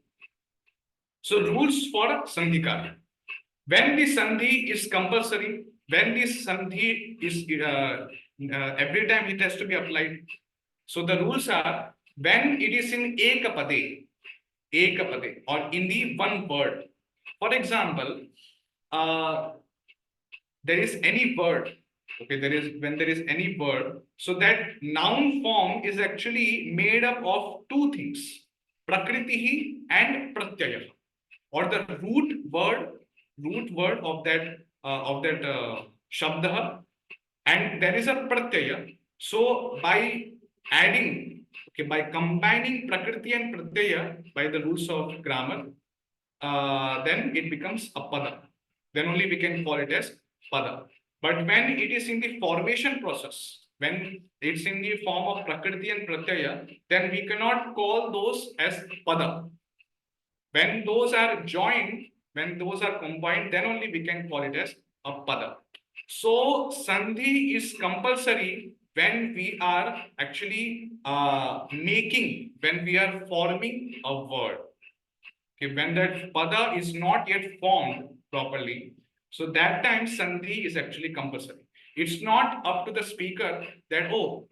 So rules for Sandhi Karya. When the Sandhi is compulsory, when the Sandhi is every time it has to be applied. So the rules are when it is in ekapade, or in the one word. For example, there is any word. Okay, when there is any word, so that noun form is actually made up of 2 things, prakritihi and pratyaya, or the root word root word of that shabda, and there is a pratyaya. So by adding, okay, by combining prakriti and pratyaya by the rules of grammar, then it becomes a pada. Then only we can call it as pada. But when it is in the formation process, when it's in the form of prakriti and pratyaya, then we cannot call those as pada. When those are joined, when those are combined, then only we can call it as a pada. So sandhi is compulsory when we are actually when we are forming a word. Okay, when that pada is not yet formed properly, so that time sandhi is actually compulsory. It's not up to the speaker that, oh,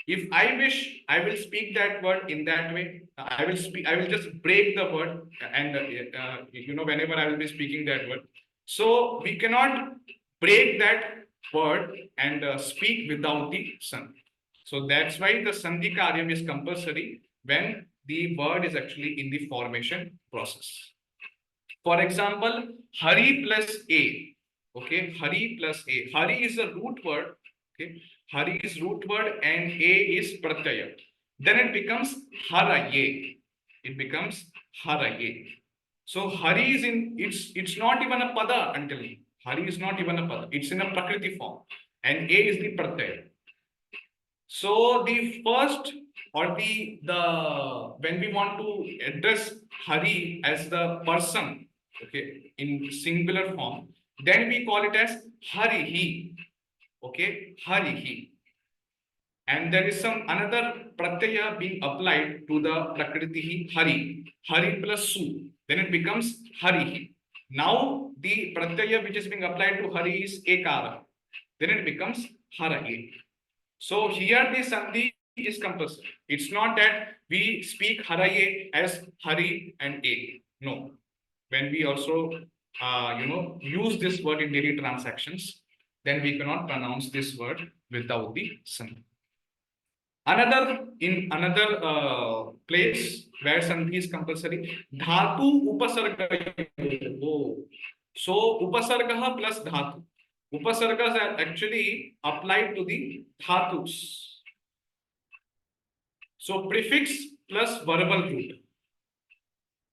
if I wish, I will speak that word in that way. I will speak. I will just break the word, and whenever I will be speaking that word, so we cannot break that word and speak without the sandhi. So that's why the sandhi karyam is compulsory when the word is actually in the formation process. For example, Hari plus A. Okay, Hari plus A. Hari is a root word. Okay, Hari is root word and A is pratyaya. Then it becomes Haraye. It becomes Haraye. So Hari is in, it's not even a pada until Hari is not even a pada. It's in a prakriti form. And A is the pratyaya. So the first or the when we want to address Hari as the person, okay, in singular form, then we call it as Harihi. Okay, Harihi. And there is some another pratyaya being applied to the prakritihi Hari. Hari plus Su. Then it becomes Harihi. Now the pratyaya which is being applied to Hari is Ekara. Then it becomes Haraye. So here the sandhi is compulsory. It's not that we speak haraye as hari and a. No. When we also use this word in daily transactions, then we cannot pronounce this word without the sandhi. Another place where sandhi is compulsory, dhatu upasarga. Oh. So upasarga plus dhatu. Upasargas are actually applied to the dhatus. So prefix plus verbal root.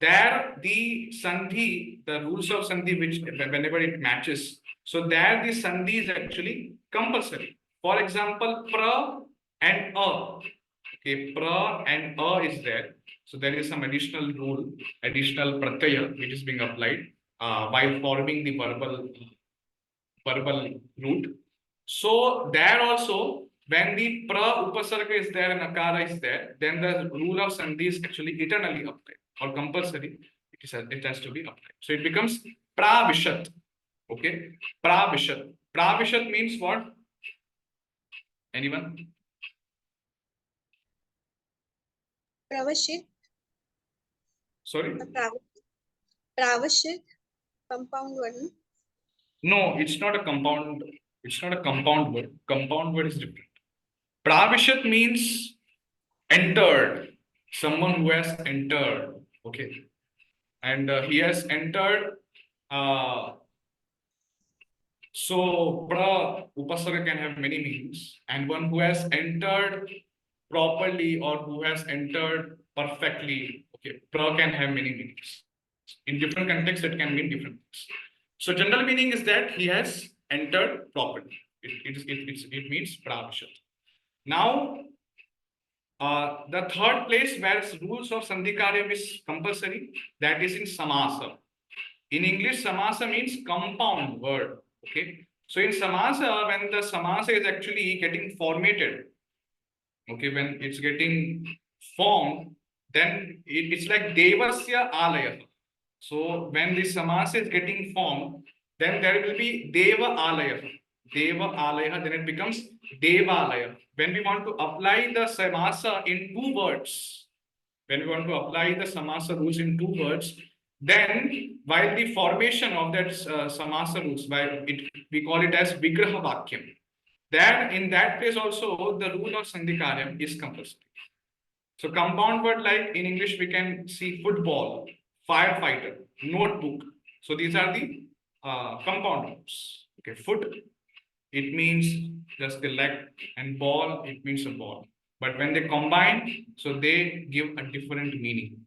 There the sandhi, the rules of sandhi, which whenever it matches, so there the sandhi is actually compulsory. For example, pra and a. Okay, pra and a is there. So there is some additional rule, additional pratyaya which is being applied by forming the verbal root. So there also, when the pra upasarga is there and akara is there, then the rule of sandhi is actually eternally applied or compulsory. It has to be applied. So it becomes pravishat. Okay, pravishat. Pravishat means what? Anyone? Pravashit. Sorry. Pravashit. Compound word. No, it's not a compound. It's not a compound word. Compound word is different. Pravishat means entered. Someone who has entered. Okay. And he has entered. So pra upasarga can have many meanings, and one who has entered properly or who has entered perfectly. Okay, pra can have many meanings. In different contexts, it can mean different things. So general meaning is that he has entered properly. It means pravishat. Now, the third place where rules of sandhikaryam is compulsory, that is in samasa. In English, samasa means compound word. Okay. So in samasa, when the samasa is actually getting formatted, okay, when it's getting formed, then it's like devasya alaya. So when the samasa is getting formed, then there will be deva alaya. Deva alaya, then it becomes devalaya. When we want to apply the samasa in two words, when we want to apply the samasa rules in two words, then while the formation of that samasa rules, we call it as vigraha vakyam. Then in that case also the rule of sandhikaryam is compulsory. So compound word like in English we can see football, firefighter, notebook. So these are the compound roots. Okay, foot, it means just the leg, and ball, it means a ball. But when they combine, so they give a different meaning.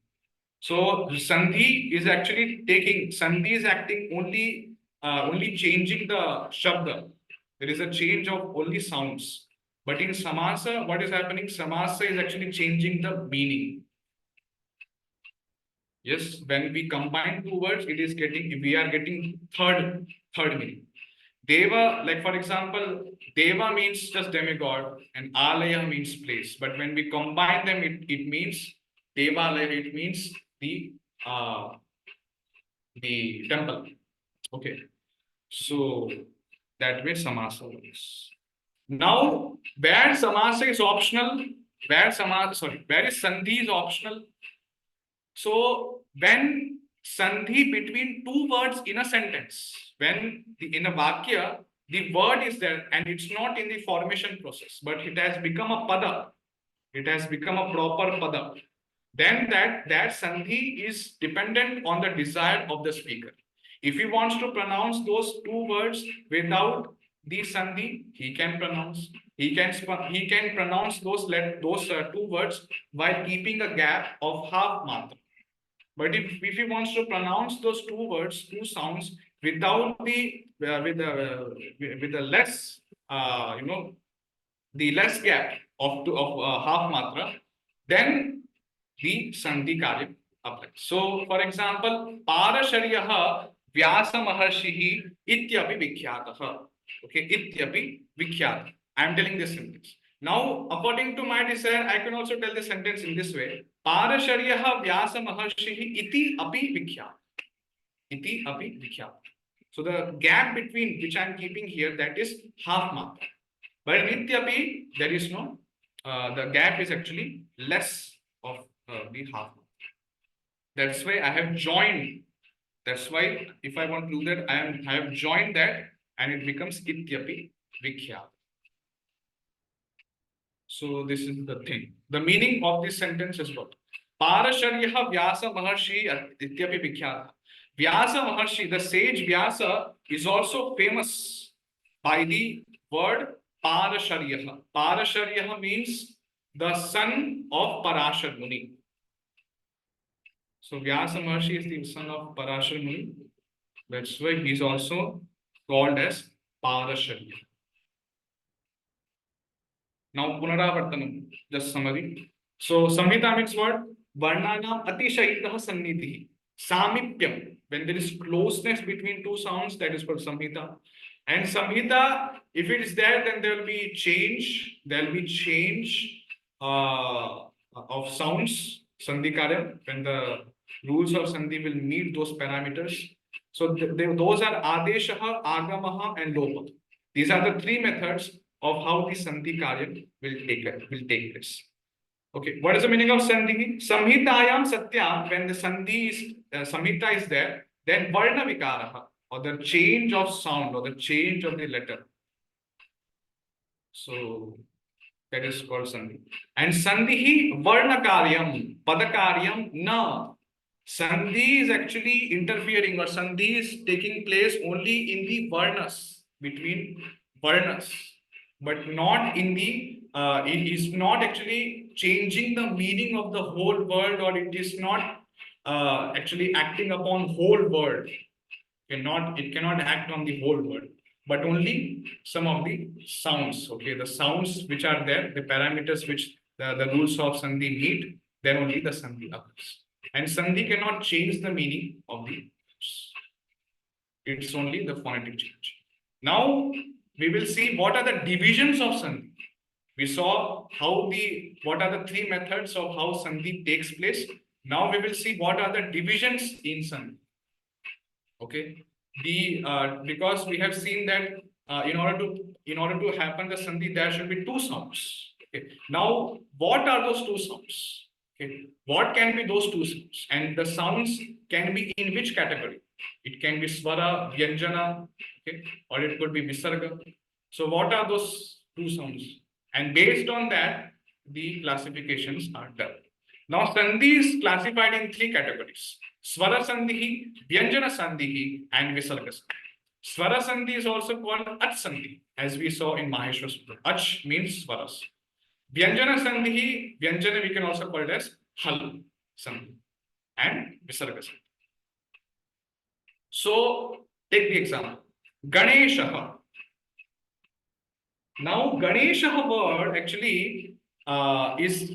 So Sandhi is actually Sandhi is acting only changing the shabda. There is a change of only sounds. But in Samasa, what is happening? Samasa is actually changing the meaning. Yes, when we combine two words, we are getting third meaning. Deva, like for example, Deva means just demigod and Alaya means place. But when we combine them, it means Devalaya, it means uh, the temple. Okay. So that way samasa works. Now, where samasa is optional, where is sandhi is optional. So when sandhi between two words in a sentence, in a vakya, the word is there and it's not in the formation process, but it has become a pada. It has become a proper pada. Then that sandhi is dependent on the desire of the speaker. If he wants to pronounce those two words without the sandhi, he can pronounce. He can pronounce those two words while keeping a gap of half matra. But if he wants to pronounce those two words, two sounds without the with the less the less gap of half matra, then the sandhi karya applies. So, for example, Parasharyaha Vyasa Maharshihi Ityapi Vikhyatah. Okay, Ityapi Vikhyat. I am telling this sentence. Now, according to my desire, I can also tell the sentence in this way. Parasharyaha Vyasa Maharshihi Iti Api Vikhyat. Iti Api Vikhyat. So, the gap between which I am keeping here, that is half matra. But in Nityapi, there is no, the gap is actually less of the half. That's why I have joined. That's why if I want to do that, I have joined that and it becomes Ityapi Vikhyat. So this is the thing. The meaning of this sentence is what? Parasharyaha Vyasa Maharshi Ityapi Vikhyat. Vyasa Maharshi, the sage Vyasa, is also famous by the word Parasharyaha. Parasharyaha means the son of Parashar Muni. So Vyasa Maharshi is the son of Parashar Muni. That's why he is also called as Parasharya. Now Punaravartanam, just summary. So Samhita means what? Varnanam Atishayitah Sannidhi. Samipyam, when there is closeness between two sounds, that is called Samhita. And Samhita, if it is there, then there will be change. There will be change of sounds, Sandhi Karya, when the rules of Sandhi will meet those parameters. So those are Adeshaha, Agamaha, and Lopa. These are the three methods of how the Sandhi Karya will take place. Okay, what is the meaning of Sandhi? Samhitayam Satyam, when the Sandhi is, Samhita is there, then Varna Vikaraha, or the change of sound, or the change of the letter. So that is called Sandhi. And Sandhi Varna Karyam, Padakaryam Na. Sandhi is actually interfering, or Sandhi is taking place only in the Varnas, between Varnas, but not in the it is not actually changing the meaning of the whole word, or it is not actually acting upon whole word. It cannot act on the whole word, but only some of the sounds. Okay, the sounds which are there, the parameters which the rules of Sandhi meet, then only the Sandhi occurs. And Sandhi cannot change the meaning of the words. It's only the phonetic change. Now we will see what are the divisions of Sandhi. We saw what are the three methods of how Sandhi takes place. Now we will see what are the divisions in Sandhi. Okay, because we have seen that in order to happen the Sandhi, there should be two sounds. Okay, now what are those two sounds? Okay, what can be those two sounds? And the sounds can be in which category? It can be swara, vyanjana, okay, or it could be visarga. So what are those two sounds? And based on that, the classifications are done. Now Sandhi is classified in three categories: Swara Sandhi, Vyanjana Sandhi, and Visarga Sandhi. Swara Sandhi is also called Ach Sandhi, as we saw in Maheshwar Sutra. Ach means swaras. Vyanjana Sandhi, Vyanjana we can also call it as Hal Sandhi and Visarga Sandhi. So take the example. Ganesha. Now Ganesha word actually is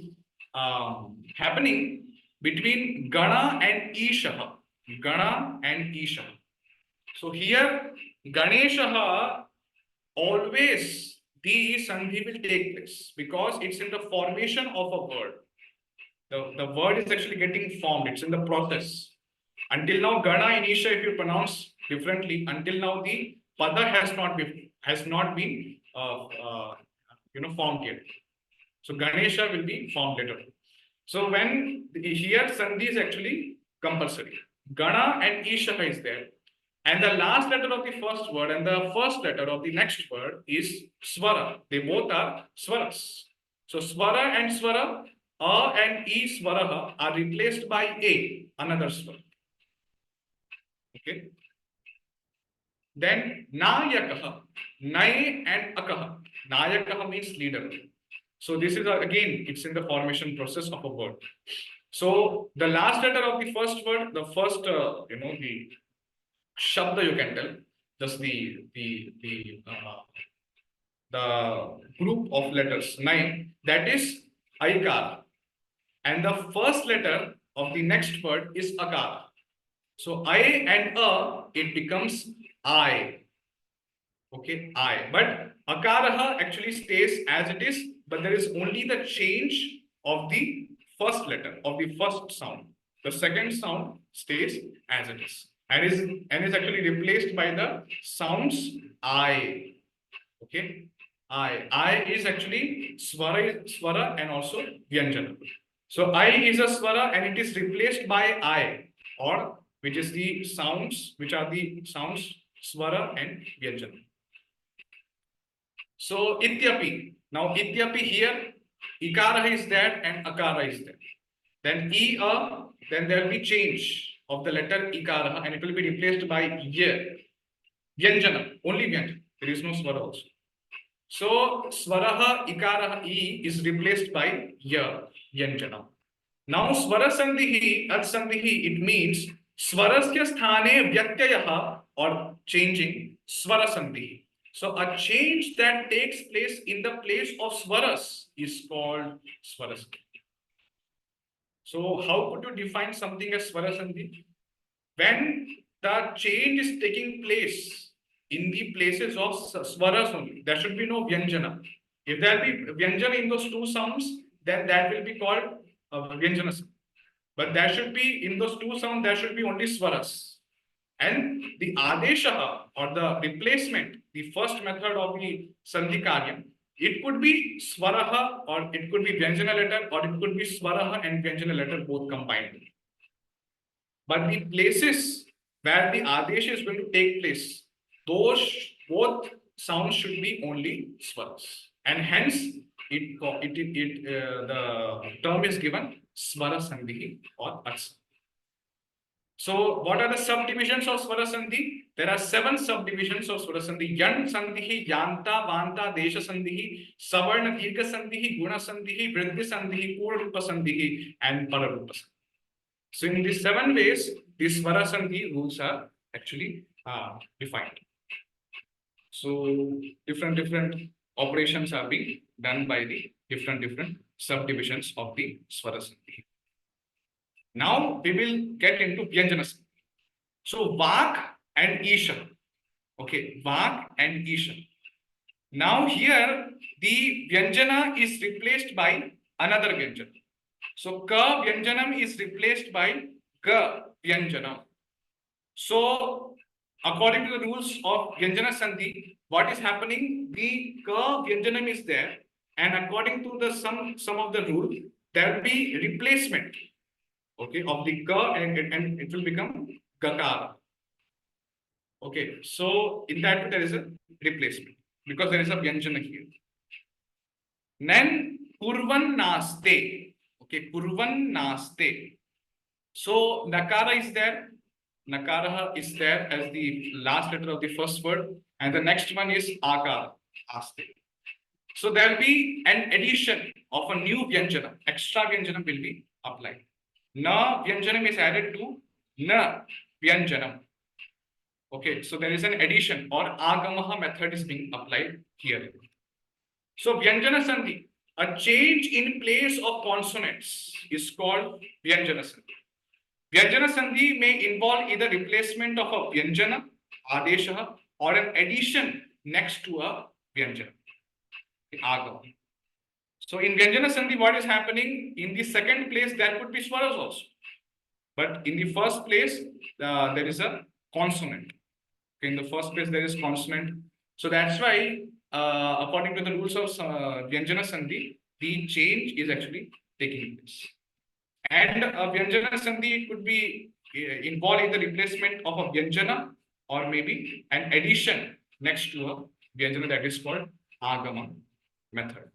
happening between Gana and Isha. Gana and Isha. So here Ganesha, always the sandhi will take place because it's in the formation of a word. The word is actually getting formed, it's in the process. Until now, Gana and Isha, if you pronounce differently, until now the pada has not been formed yet. So Ganesha will be formed later. So when here sandhi is actually compulsory. Gana and Isha is there. And the last letter of the first word and the first letter of the next word is swara. They both are swaras. So swara and swara, a and e swara are replaced by a, another swara. Okay. Then nayakaha, nay and akaha. Nayakaha means leader. So this is again, it's in the formation process of a word. So the last letter of the first word, the first, the shabda you can tell, just the group of letters 9, that is aikara, and the first letter of the next word is akara. So I and a, it becomes I. Okay, I. But akaraha actually stays as it is, but there is only the change of the first letter of the first sound. The second sound stays as it is. And is actually replaced by the sounds I. Okay, I is actually swara and also vyanjana. So I is a swara and it is replaced by I, or which is the sounds, which are the sounds swara and vyanjana. So ityapi. Now ityapi here, ikara is there and akara is there. Then then there will be change of the letter ikara and it will be replaced by y. Vyanjana, only vyanjana. There is no swara also. So swaraha ikaraha e is replaced by ya, vyanjana. Now swara sandhihi, at sandhihi, it means swarasya sthane vyatyayaha, or changing swara sandhihi. So a change that takes place in the place of swaras is called swara sandhi. So how could you define something as swara sandhi? When the change is taking place in the places of swaras only, there should be no vyanjana. If there be vyanjana in those two sounds, then that will be called vyanjana. But there should be, in those two sounds, there should be only swaras. And the adesha, or the replacement, the first method of the sandhi karyam, it could be swaraha, or it could be vyanjana letter, or it could be swaraha and vyanjana letter both combined. But the places where the adesh is going to take place, those both sounds should be only swaras, and hence the term is given swara sandhi or ats. So what are the subdivisions of swara sandhi? There are 7 subdivisions of swara sandhi: yan sandhi, yanta, vanta, desha sandhi, savarna dirgha sandhi, guna sandhi, vriddhi sandhi, purrupa sandhi, and pararupa sandhi. So in these 7 ways, these swara sandhi rules are actually defined. So different operations are being done by the different subdivisions of the swara sandhi. Now we will get into vyanjana sandhi. So vak and isha. Okay, vak and isha. Now here the vyanjana is replaced by another vyanjana. So ka vyanjanam is replaced by ga vyanjanam. So according to the rules of vyanjana sandhi, what is happening? The ka vyanjanam is there, and according to the some of the rule, there will be replacement, okay, of the ka, and it will become gakara. Okay, so in that way there is a replacement because there is a vyanjana here. Then kurvan naste. Okay, kurvan naste. So nakara is there, Nakaraha is there as the last letter of the first word, and the next one is Akara, Aste. So there will be an addition of a new Vyanjana, extra Vyanjana will be applied. Na Vyanjanam is added to Na Vyanjanam. Okay, so there is an addition or Agamaha method is being applied here. So Vyanjana Sandhi, a change in place of consonants is called Vyanjana Sandhi. Vyanjana Sandhi may involve either replacement of a Vyanjana, Adesha, or an addition next to a Vyanjana, Agama. So in Vyanjana Sandhi, what is happening? In the second place, there could be swaras also. But in the first place, there is a consonant. In the first place, there is consonant. So that's why, according to the rules of Vyanjana Sandhi, the change is actually taking place. And a Vyanjana Sandhi could be involved in the replacement of a Vyanjana or maybe an addition next to a Vyanjana, that is called Agama method.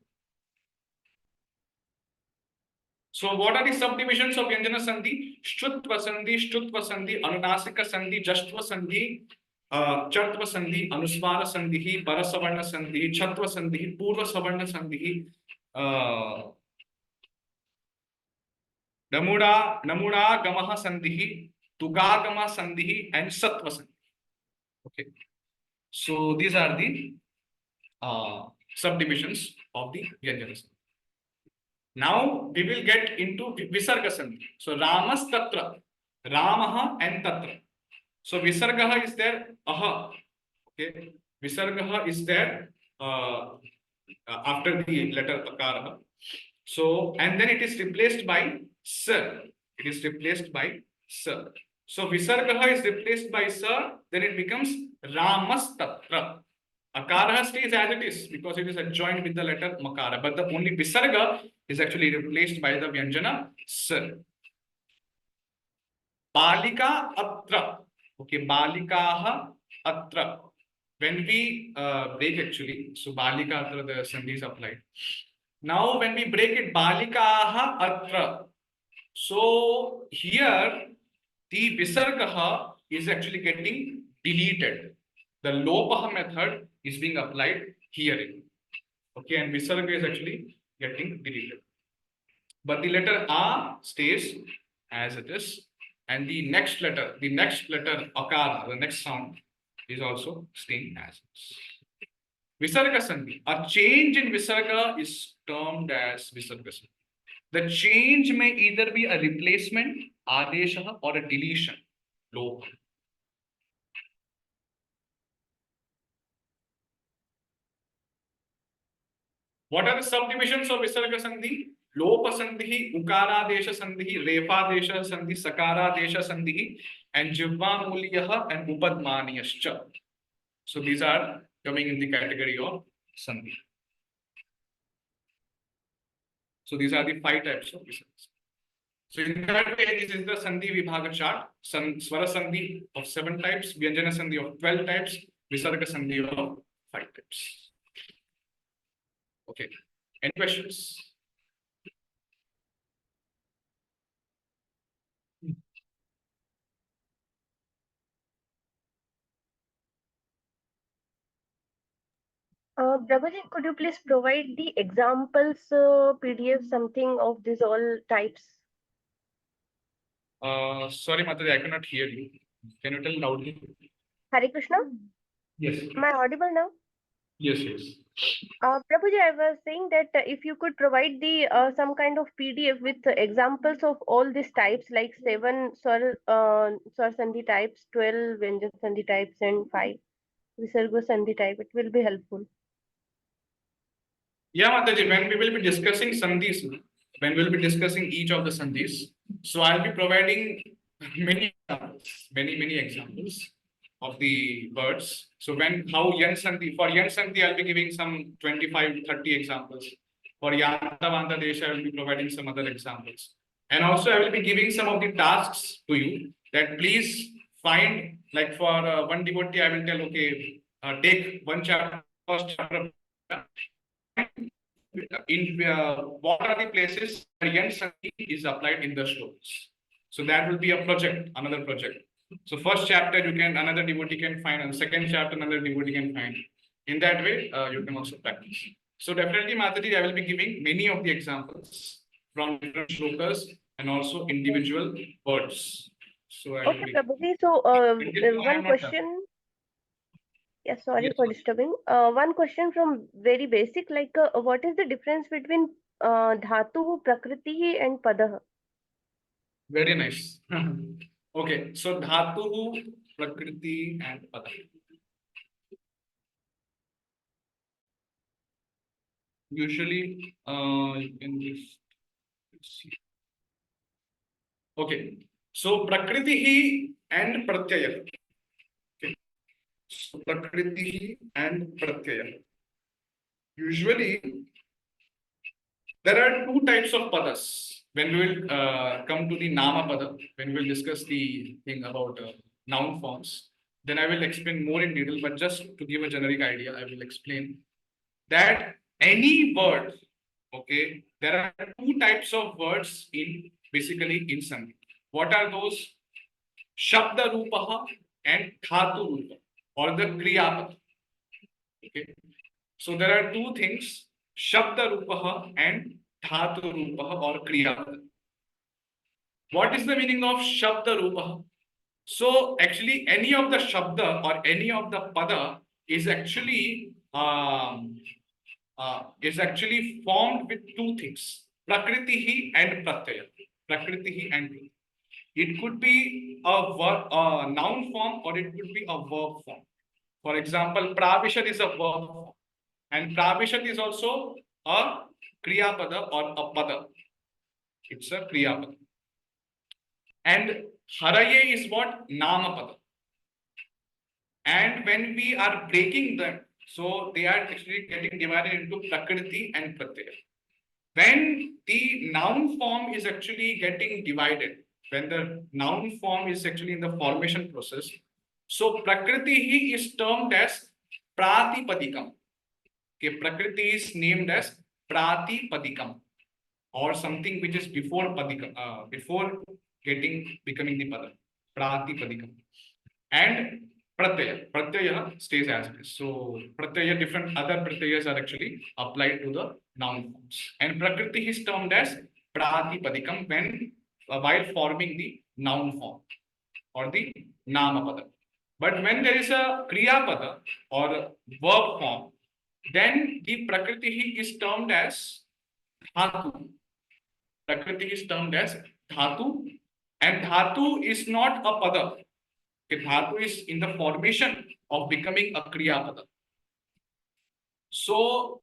So what are the subdivisions of Vyanjana Sandhi? Shrutva Sandhi, Shrutva Sandhi, Anunasika Sandhi, Jashtva Sandhi, Chartva Sandhi, Anuswara Sandhi, Parasavarna Sandhi, Chatva Sandhi, Purva Savarna Sandhi, Namuda Gamaha Sandhi, Tugagama Sandhi, and Satva Sandhi. Okay. So these are the subdivisions of the Vyanjana Sandhi. Now we will get into Visarga Sandhi. So Ramas Tatra, Ramaha and Tatra. So Visargaha is there, Aha. Okay. Visargaha is there after the letter Akaraha. So, and then it is replaced by Sir. It is replaced by Sir. So Visargaha is replaced by Sir, then it becomes Ramas Tatra. Akara stays as it is because it is adjoined with the letter Makara, but the only Visarga is actually replaced by the Vyanjana Sir. Balika Atra. Okay, Balikaha Atra. When we break actually, so Balika Atra, the Sandhi is applied. Now when we break it, Balikaha Atra. So here the Visargaha is actually getting deleted. The Lopaha method is being applied here. Okay, and Visarga is actually getting deleted. But the letter A stays as it is, and the next letter Akara, the next sound, is also staying as it is. Visarga Sandhi. A change in Visarga is termed as Visarga Sandhi. The change may either be a replacement, Adesha, or a deletion, Lopa. What are the subdivisions of Visarga Sandhi? Lopa Sandhi, Ukara Desha Sandhi, Repa Desha Sandhi, Sakara Desha Sandhi, and Jivva Mulyaha and Upadmaniyascha. So these are coming in the category of Sandhi. So these are the 5 types of Visarga. So in that way, this is the Sandhi Vibhaga chart. Swara Sandhi of 7 types, Vyanjana Sandhi of 12 types, Visarga Sandhi of 5 types. Okay. Any questions? Prabhuji, could you please provide the examples PDF something of these all types? Sorry, Mataji, I cannot hear you. Can you tell loudly? Hare Krishna? Yes. Am I audible now? Yes, yes. Prabhuji, I was saying that if you could provide the some kind of PDF with examples of all these types, like 7 Swar Sandhi types, 12 Vyanjan Sandhi types, and 5 Visarga Sandhi type, it will be helpful. Yeah, Mataji, when we will be discussing Sandhis, when we will be discussing each of the Sandhis, so I'll be providing many examples of the words. So how Yan Sandhi, for Yan Sandhi, I'll be giving some 25-30 examples. For Yantavanta Desha, I will be providing some other examples. And also I will be giving some of the tasks to you that please find, like for one devotee, I will tell, okay, take one chapter, first chapter. In what are the places where Yan Sandhi is applied in the shlokas. So that will be a project, another project. So first chapter you can, another devotee can find, and second chapter another devotee can find. In that way, you can also practice. So definitely, Mataji, I will be giving many of the examples from different shlokas and also individual words. So I will Okay, be. Prabhuji. So, Until now, I one am not done. question. Yeah, sorry Yes, for sir. disturbing. One question from very basic, like what is the difference between dhatu, prakriti, and padah? Very nice. Okay, so dhatu, prakriti, and pada. Usually, you can just see. Okay, so prakriti and pratyaya. Okay, so prakriti and pratyaya. Usually, there are two types of padas. When we will come to the nama pada, when we will discuss the thing about noun forms, then I will explain more in detail. But just to give a generic idea, I will explain that any word, okay, there are two types of words in basically in Sanskrit. What are those? Shabda rupaha and dhatu rupa, or the kriya pada. Okay, so there are two things: shabda rupaha and dhatu rupaha or kriya pada. What is the meaning of shabda rupaha? So actually, any of the shabda or any of the pada is actually formed with two things: prakritihi and pratyaya. Prakritihi and pratyaya. It could be a noun form or it could be a verb form. For example, pravishat is a verb form, and pravishat is also a kriya pada or a pada. It's a kriya pada. And haraye is what? Nama pada. And when we are breaking them, so they are actually getting divided into prakriti and pratyaya. When the noun form is actually getting divided, when the noun form is actually in the formation process, so prakriti is termed as pratipadikam. Okay, prakriti is named as pratipadikam, or something which is before padikam, before becoming the pada, pratipadikam. And pratyaya stays as it is. So pratyaya, different other pratyayas are actually applied to the noun forms. And prakriti is termed as pratipadikam when while forming the noun form or the nama pada. But when there is a kriya pada or verb form, then the prakriti is termed as dhatu. Prakriti is termed as dhatu, and dhatu is not a pada. Okay, dhatu is in the formation of becoming a kriya pada. So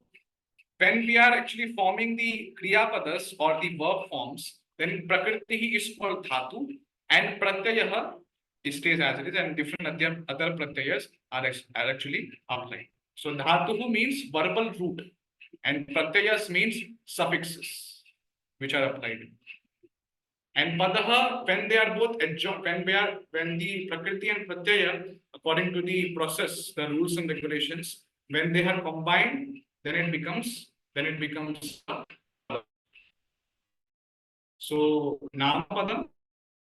when we are actually forming the kriya padas or the verb forms, then prakriti is called dhatu, and pratyaya stays as it is, and different other pratyayas are actually applied. So dhatu means verbal root, and pratyayas means suffixes which are applied. And padaha, when they are both adjoined, when the prakriti and pratyaya, according to the process, the rules and regulations, when they are combined, then it becomes so namapadam.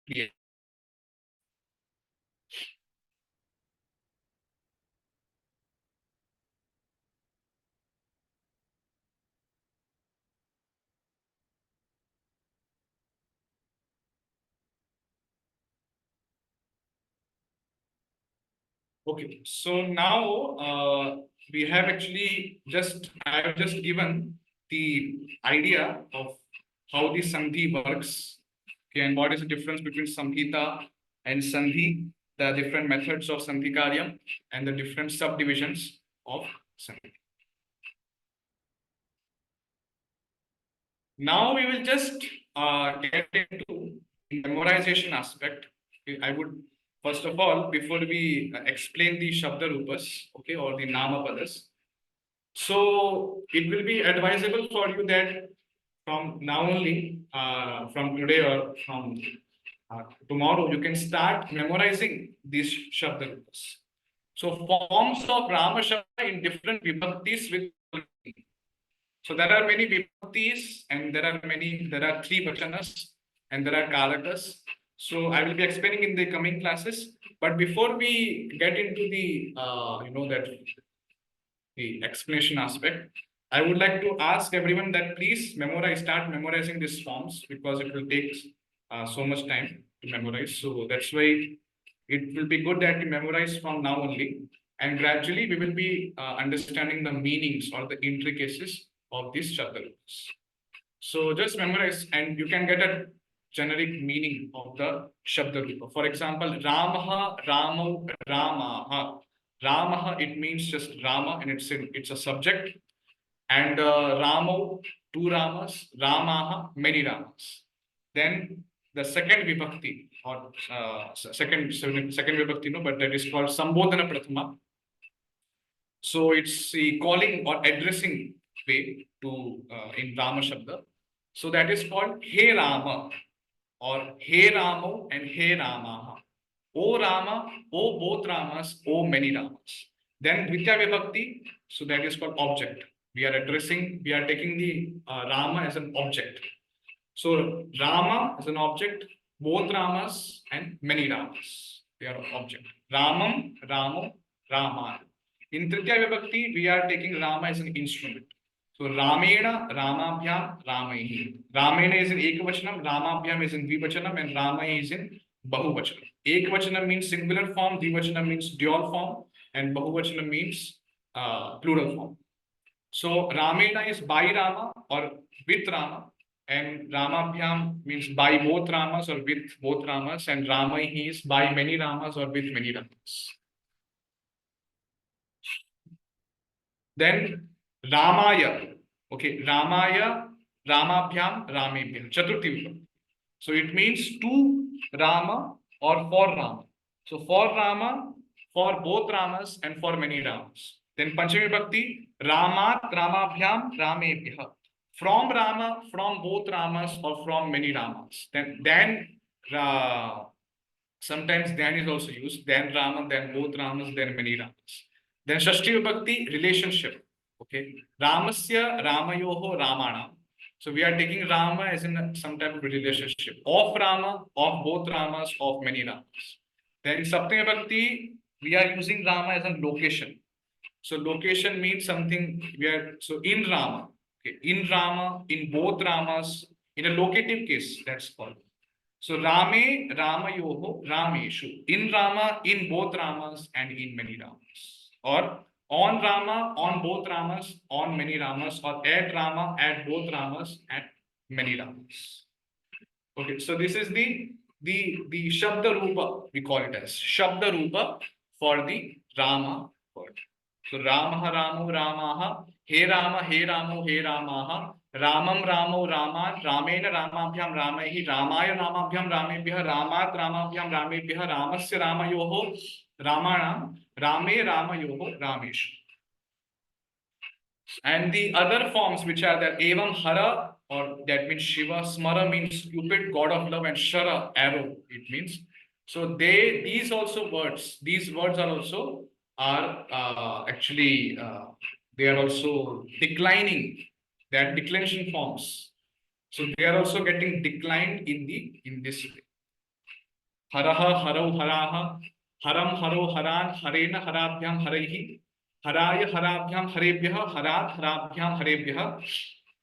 Yeah. Okay, so now I have just given the idea of how the Sandhi works, okay, and what is the difference between Samhita and Sandhi, the different methods of Sandhi Karyam, and the different subdivisions of Sandhi. Now we will just get into the memorization aspect. Okay, I would first of all, before we explain the Shabda Rupas, okay, or the Nama Padas, so it will be advisable for you that from now only, from today or from tomorrow, you can start memorizing these Shabda Rupas. So forms of Rama Shabda in different vibhaktis with. So there are many vibhaktis and there are three vachanas and there are karakas. So I will be explaining in the coming classes. But before we get into the, the explanation aspect, I would like to ask everyone that please start memorizing these forms, because it will take so much time to memorize. So that's why it will be good that you memorize from now only. And gradually we will be understanding the meanings or the intricacies of these Shabdarupas. So just memorize and you can get a generic meaning of the Shabdarupa. For example, Ramaha, Ramo, Ramaha. Ramaha, it means just Rama, and it's a subject. And Ramo, two Ramas, Ramaha, many Ramas. Then the second vibhakti, or second vibhakti, no, but that is called Sambodhana Prathama. So it's the calling or addressing way to in Rama Shabda. So that is called He Rama, or He Ramo and He Ramaha. O Rama, O both Ramas, O many Ramas. Then Dvitya Vibhakti, so that is called object. We are taking the Rama as an object. So Rama is an object, both Ramas and many Ramas. They are object. Ramam, Ramo, Raman. In Tritya Vibhakti, we are taking Rama as an instrument. So Ramena, Ramabhyam, Ramaihi. Ramena is in Ekavachanam, Ramabhyam is in Dvivachanam, and Ramai is in Bahuvachanam. Ekavachanam means singular form, Dvivachanam means dual form, and Bahuvachanam means plural form. So Ramena is by Rama or with Rama, and Ramabhyam means by both Ramas or with both Ramas, and Ramaihi is by many Ramas or with many Ramas. Then Ramaya, okay, Ramaya, Ramabhyam, Ramebhyam, Chaturthi. So it means to Rama or for Rama. So for Rama, for both Ramas, and for many Ramas. Then Panchami Bhakti, Ramat, Ramabhyam, Ramebhyam. From Rama, from both Ramas, or from many Ramas. Then sometimes then is also used. Then Rama, then both Ramas, then many Ramas. Then Shashti Vibhakti, relationship. Okay. Ramasya, Ramayoho, Ramana. So we are taking Rama as in some type of relationship. Of Rama, of both Ramas, of many Ramas. Then in Saptami Vibhakti, we are using Rama as a location. So location means something so in Rama. Okay. In Rama, in both Ramas, in a locative case, that's called. So Rame, Ramayoho, Rameshu. In Rama, in both Ramas, and in many Ramas. Or on Rama, on both Ramas, on many Ramas, or at Rama, at both Ramas, at many Ramas. Okay, so this is the Shabda Rupa, we call it as Shabda Rupa for the Rama word. So Ramaha, Ramo, Ramaha, He Rama, He Ramo, He Ramaha, Ramam, Ramo, Raman, Ramena, Ramabhyam, Ramaihi, Ramaya, Ramabhyam, Ramebhyah, Ramat, Ramabhyam, Ramebhyah, Ramasya, Ramayoho, Ramanam, Rame, Ramayoho, Ramesh. And the other forms which are there, Evam Hara, or that means Shiva, Smara means Cupid, god of love, and Shara, arrow, it means. So these words are also actually they are also declining. They are declension forms. So they are also getting declined in this way. Haraha, Harau, Haraha, Haram, Haro, Haran, Harena, Harabhyam, Haraihi, Haraya, Harabhyam, Harebhyah, Harat, Harabhyam, Harebhyah,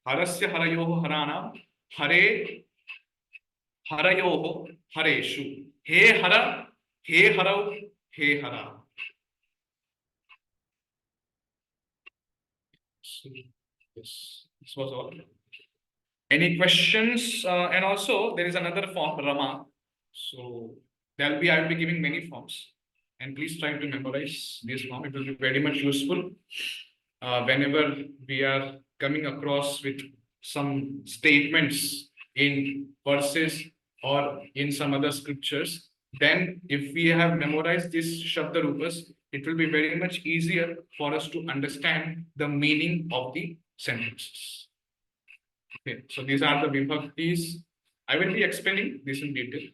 Harasya, Harayoho, Haranam, Hare, Harayoho, Hareshu. He Hara, He Harau, He Hara. So, yes, this was all. Any questions? And also there is another form, Rama. So I will be giving many forms, and please try to memorize this form. It will be very much useful whenever we are coming across with some statements in verses or in some other scriptures. Then if we have memorized these Shabda Rupas, it will be very much easier for us to understand the meaning of the sentences. Okay, so these are the vibhaktis. I will be explaining this in detail.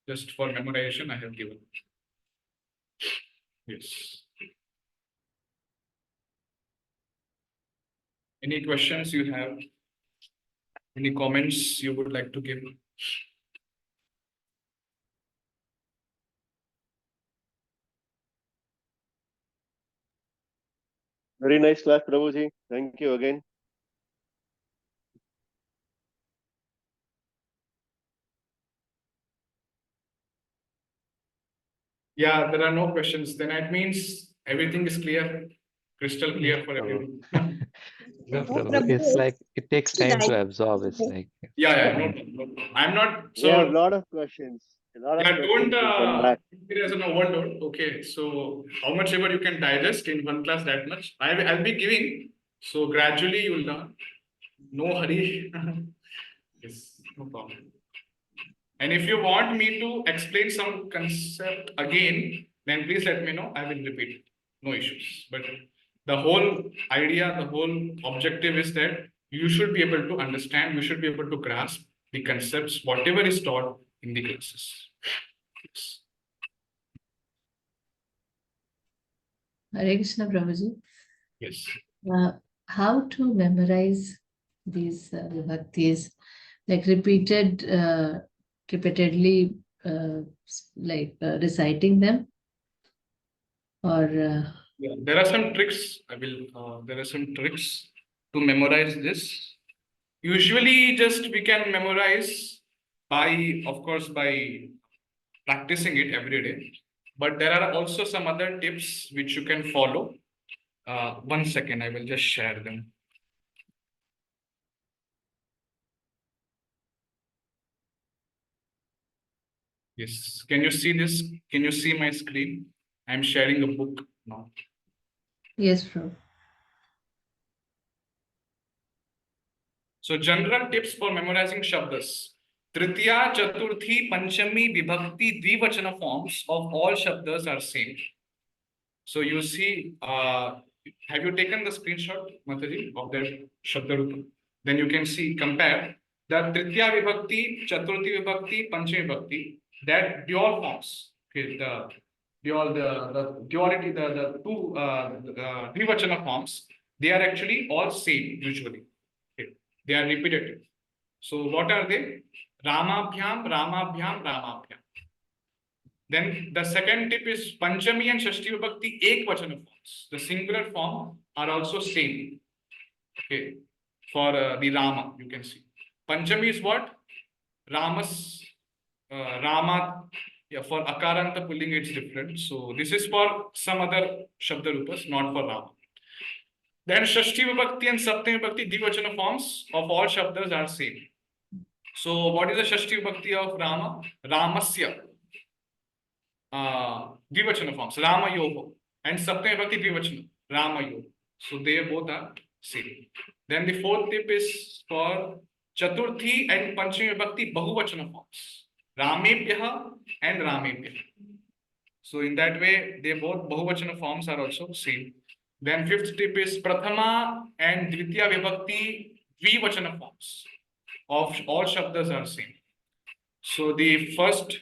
Just for memorization, I have given. Yes. Any questions you have? Any comments you would like to give? Very nice class, Prabhuji. Thank you again. Yeah, there are no questions. Then it means everything is clear, crystal clear for everyone. No, No, Prabhu, it's like it takes time right. to absorb. It's like Yeah, Yeah. no, no. I'm not We have a so. lot of questions. A lot of Yeah, don't questions will come back. take it as an overload. Okay, so how much ever you can digest in one class, that much. I'll be giving. So gradually you will learn. No hurry. Yes, no problem. And if you want me to explain some concept again, then please let me know. I will repeat it. No issues. But the whole idea, the whole objective is that you should be able to understand, you should be able to grasp the concepts, whatever is taught in the classes. Yes. Hare Krishna, Prabhuji. Yes. How to memorize these vibhaktis, like repeatedly, reciting them, or Yeah, there are some tricks. There are some tricks to memorize this. Usually, just we can memorize by, of course, by practicing it every day. But there are also some other tips which you can follow. 1 second, I will just share them. Yes. Can you see this? Can you see my screen? I'm sharing a book now. yes, Prabhu. So general tips for memorizing shabdas. Tritiya, Chaturthi, Panchami, Vibhakti, Dvivachana forms of all shabdas are same. So you see, have you taken the screenshot, Mataji, of that Shabdarupa? Then you can see, compare the Tritiya Vibhakti, Chaturthi Vibhakti, Panchami Vibhakti, that dual forms. Okay, the duality, the two Dvivachana forms, they are actually all same usually. Okay, they are repetitive. So what are they? Ramabhyam, Ramabhyam, Ramabhyam. Then the second tip is Panchami and Shashti Vibhakti Ekvachana forms. The singular form are also same. Okay, for the Rama, you can see. Panchami is what? Ramas, Rama. Yeah, for Akaranta pulling it's different. So this is for some other Shabdarupas, not for Rama. Then Shashti Vibhakti and Saptami Vibhakti Dvivachana forms of all Shabdas are same. So what is the Shashti Vibhakti of Rama? Ramasya. Dvivachana forms, Rama Yoho, and Saptami Vibhakti Dvivachana, Rama Yoho. So they both are same. Then the fourth tip is for Chaturthi and Panchami Vibhakti Bahuvachana forms, Ramebhyaha and Ramebhyaha. So in that way, they both Bahuvachana forms are also same. Then fifth tip is Prathama and Dvitiya Vibhakti Dvivachana forms of all Shabdas are same. So the first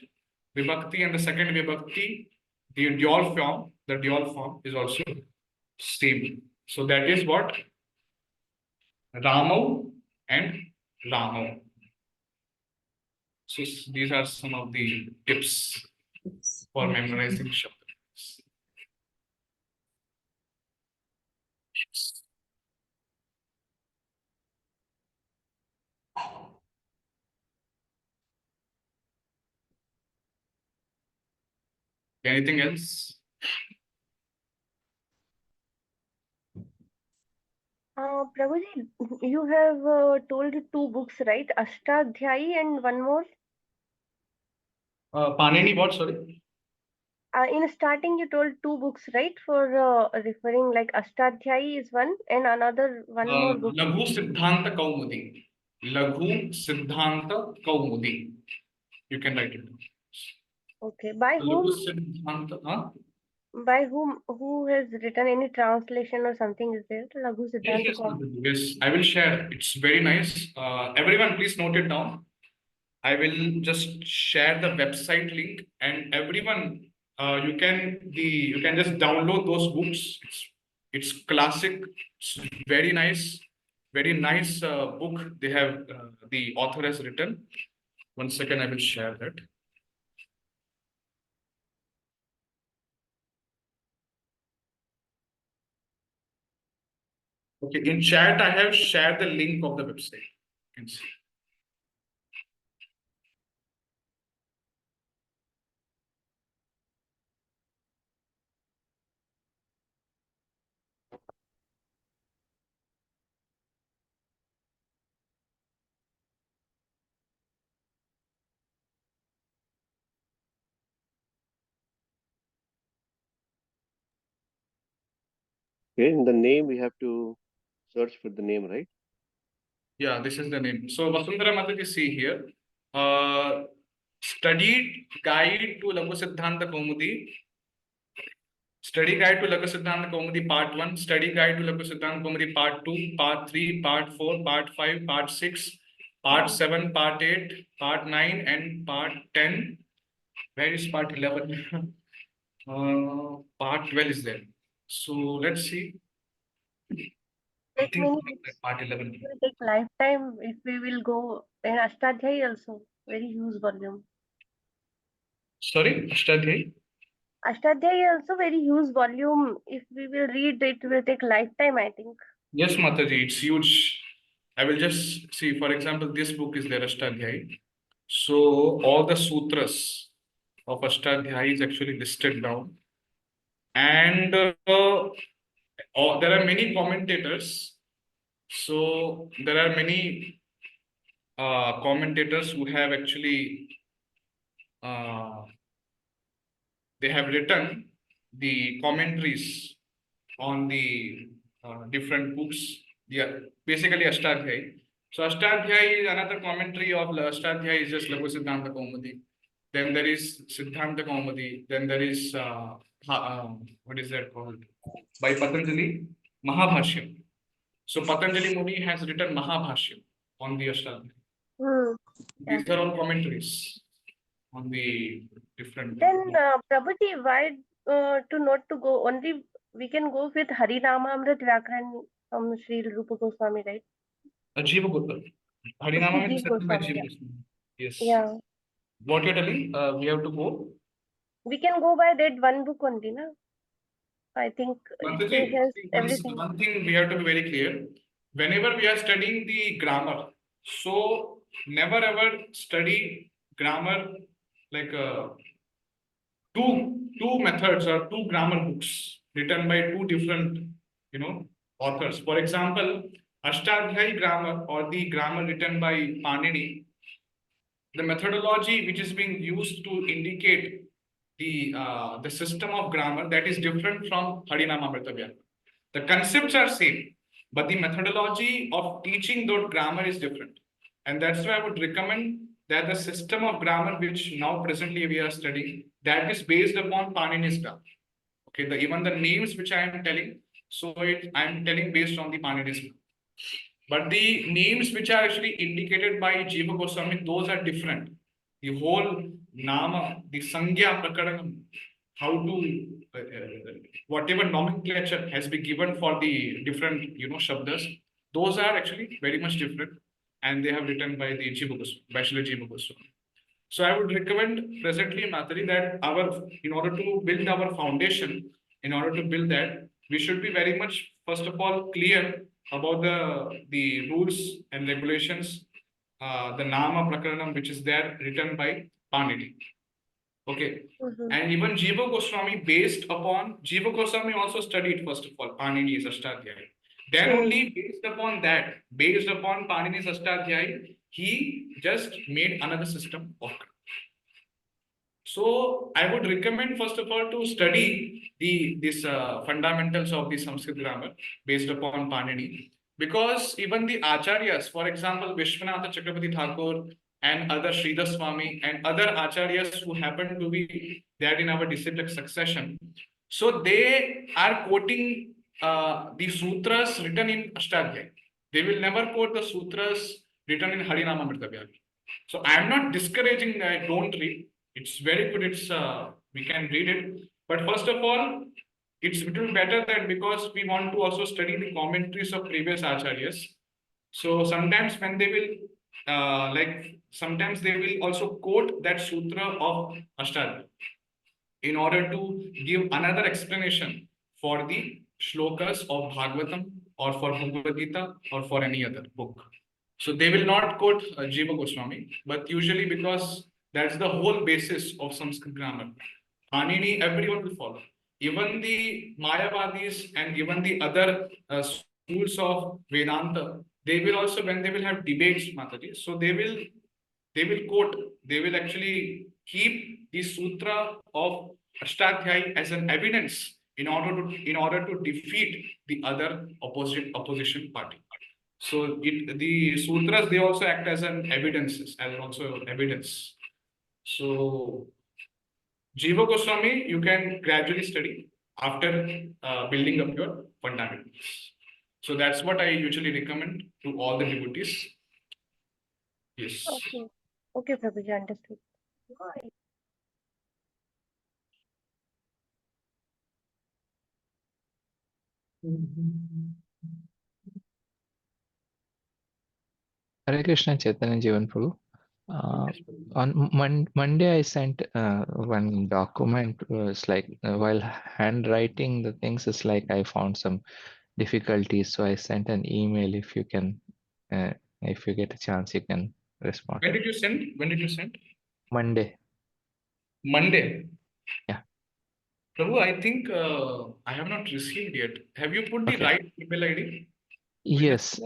Vibhakti and the second Vibhakti, the dual form is also same. So that is what? Ramo and Ramo. So these are some of the tips for memorizing Shabdas. Anything else? Prabhuji, you have told two books, right? Ashtadhyayi and one more. Panini, what? Sorry. In starting, you told two books, right? For referring like Ashtadhyayi is one and another one more book. Laghu Siddhanta Kaumudi. Laghu Siddhanta Kaumudi. You can write it down. Okay. By Laghu whom? Siddhanta, huh? By whom? Who has written any translation or something? Is there? Laghu Yes, Siddhanta yes, Kaum. yes. I will share. It's very nice. Everyone, please note it down. I will just share the website link, and everyone, you can just download those books. It's classic. It's very nice book. They have the author has written. 1 second, I will share that. Okay, in chat I have shared the link of the website. You can see. Okay, in the name we have to search for the name, right? Yeah, this is the name. So Vasundhara Mataji, see here. Studied Guide to Lagu Siddhanta Kaumudi. Study Guide to Lagu Siddhanta Kaumudi Part 1. Study Guide to Lagu Siddhanta Kaumudi Part 2. Part 3. Part 4. Part 5. Part 6. Part 7. Part 8. Part 9. And Part 10. Where is Part 11? Part 12 is there. So let's see. I Like think many books Part 11. will take lifetime if we will go in Ashtadhyayi also. Very huge volume. Sorry, Ashtadhyayi? Ashtadhyayi also very huge volume. If we will read, it will take lifetime, I think. Yes, Mataji, it's huge. I will just see, for example, this book is there, Ashtadhyayi. So all the sutras of Ashtadhyayi is actually listed down. And there are many commentators. So there are many commentators who have actually they have written the commentaries on the different books. Yeah, basically Ashtadhyayi. So Ashtadhyayi is another commentary of Ashtadhyayi is just Lagu Siddhanta Kaumudi. Then there is Siddhanta Kaumudi. Then there is what is that called? By Patanjali, Mahabhashyam. So Patanjali Muni has written Mahabhashyam on the Ashtadhyayi. Hmm. These are all commentaries on the different. Then Prabhuji, why to not to go only? We can go with Harinama Amrit Vyakaran from Sri Rupa Goswami, right? Jiva Goswami. Harinama means Jiva written by Goswami, Jiva yeah. Goswami. Yes. Yeah. What you're telling? We have to go. We can go by that one book only, na? I think it Mataji, has see, everything. one thing we have to be very clear. Whenever we are studying the grammar, so never ever study grammar like two methods or two grammar books written by two different, authors. For example, Ashtadhyayi grammar or the grammar written by Panini, the methodology which is being used to indicate the system of grammar, that is different from Harinamamrita Vyakara. The concepts are same, but the methodology of teaching that grammar is different. And that's why I would recommend that the system of grammar which now presently we are studying, that is based upon Panini's grammar. Okay, even the names which I am telling, so I am telling based on the Panini's grammar. But the names which are actually indicated by Jiva Goswami, those are different. The whole Nama, the Sangya Prakaranam, how to, whatever nomenclature has been given for the different, Shabdas, those are actually very much different. And they have written by the Jiva Goswami, by Srila Jiva Goswami. So I would recommend presently, Matari, that in order to build our foundation, in order to build that, we should be very much, first of all, clear about the rules and regulations, the Nama Prakaranam, which is there written by Panini. Okay. And even Jiva Goswami, Jiva Goswami also studied, first of all, Panini's Ashtadhyayi. Then only based upon Panini's Ashtadhyayi, he just made another system of grammar. So I would recommend, first of all, to study these fundamentals of the Sanskrit grammar based upon Panini, because even the acharyas, for example, Vishwanatha Chakravarti Thakur and other Sridhar Swami and other acharyas who happen to be there in our disciplic succession, so they are quoting the sutras written in Ashtadhyayi. They will never quote the sutras written in Harinamamrita Vyakara. So I am not discouraging. I don't read. It's very good. We can read it. But first of all, it's a little better that because we want to also study the commentaries of previous acharyas. So sometimes when they will, sometimes they will also quote that sutra of Ashtadhyayi in order to give another explanation for the shlokas of Bhagavatam or for Bhagavad Gita or for any other book. So they will not quote Jiva Goswami, but usually because that's the whole basis of Sanskrit grammar. Panini, everyone will follow. Even the Mayavadis and even the other schools of Vedanta, they will also, when they will have debates, Mataji, so they will quote, they will actually keep the sutra of Ashtadhyayi as an evidence in order to defeat the other opposition party. So the sutras, they also act as an evidences, as also evidence. So Jiva Goswami, you can gradually study after building up your fundamentals. So that's what I usually recommend to all the devotees. Yes. Okay. Okay, Prabhuji, understood. Hare Krishna Chaitanya Jivan Prabhu. On Monday, I sent one document. Was like while handwriting the things, is like I found some difficulties. So I sent an email. If you can, if you get a chance, you can respond. When did you send? When did you send? Monday. Monday. Yeah. Prabhu, I think I have not received yet. Have you put the Okay. right email ID? Yes,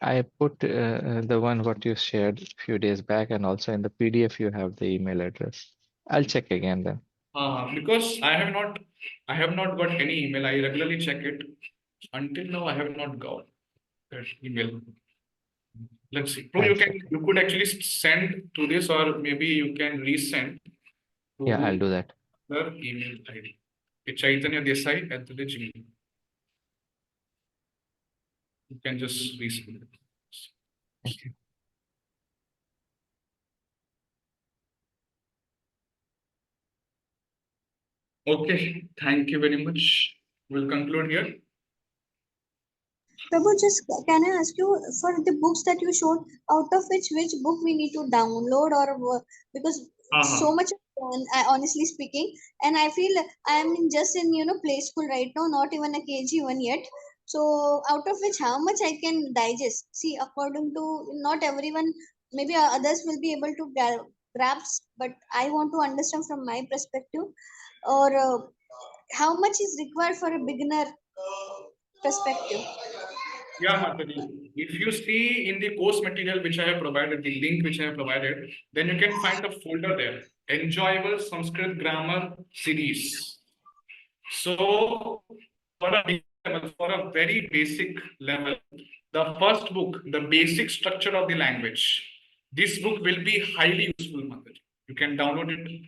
I put the one what you shared a few days back, and also in the PDF you have the email address. I'll check again then. Because I have not got any email. I regularly check it. Until now, I have not got that email. Let's see. Prabhu, you could actually send to this, or maybe you can resend to Yeah, I'll do that. the email ID. It's Caitanya Desai at the Gmail. You can just resend it. Thank you. Okay, thank you very much. We'll conclude here. Prabhu, just can I ask you for the books that you showed, out of which book we need to download, or because so much, honestly speaking, and I feel I am just in play school right now, not even a KG1 yet. So out of which, how much I can digest? See, according to not everyone, maybe others will be able to grasp, but I want to understand from my perspective, or how much is required for a beginner perspective. Yeah, Mataji. If you see in the course material which I have provided, the link which I have provided, then you can find a folder there. Enjoyable Sanskrit Grammar Series. So for a very basic level, the first book, the basic structure of the language, this book will be highly useful, Mataji. You can download it,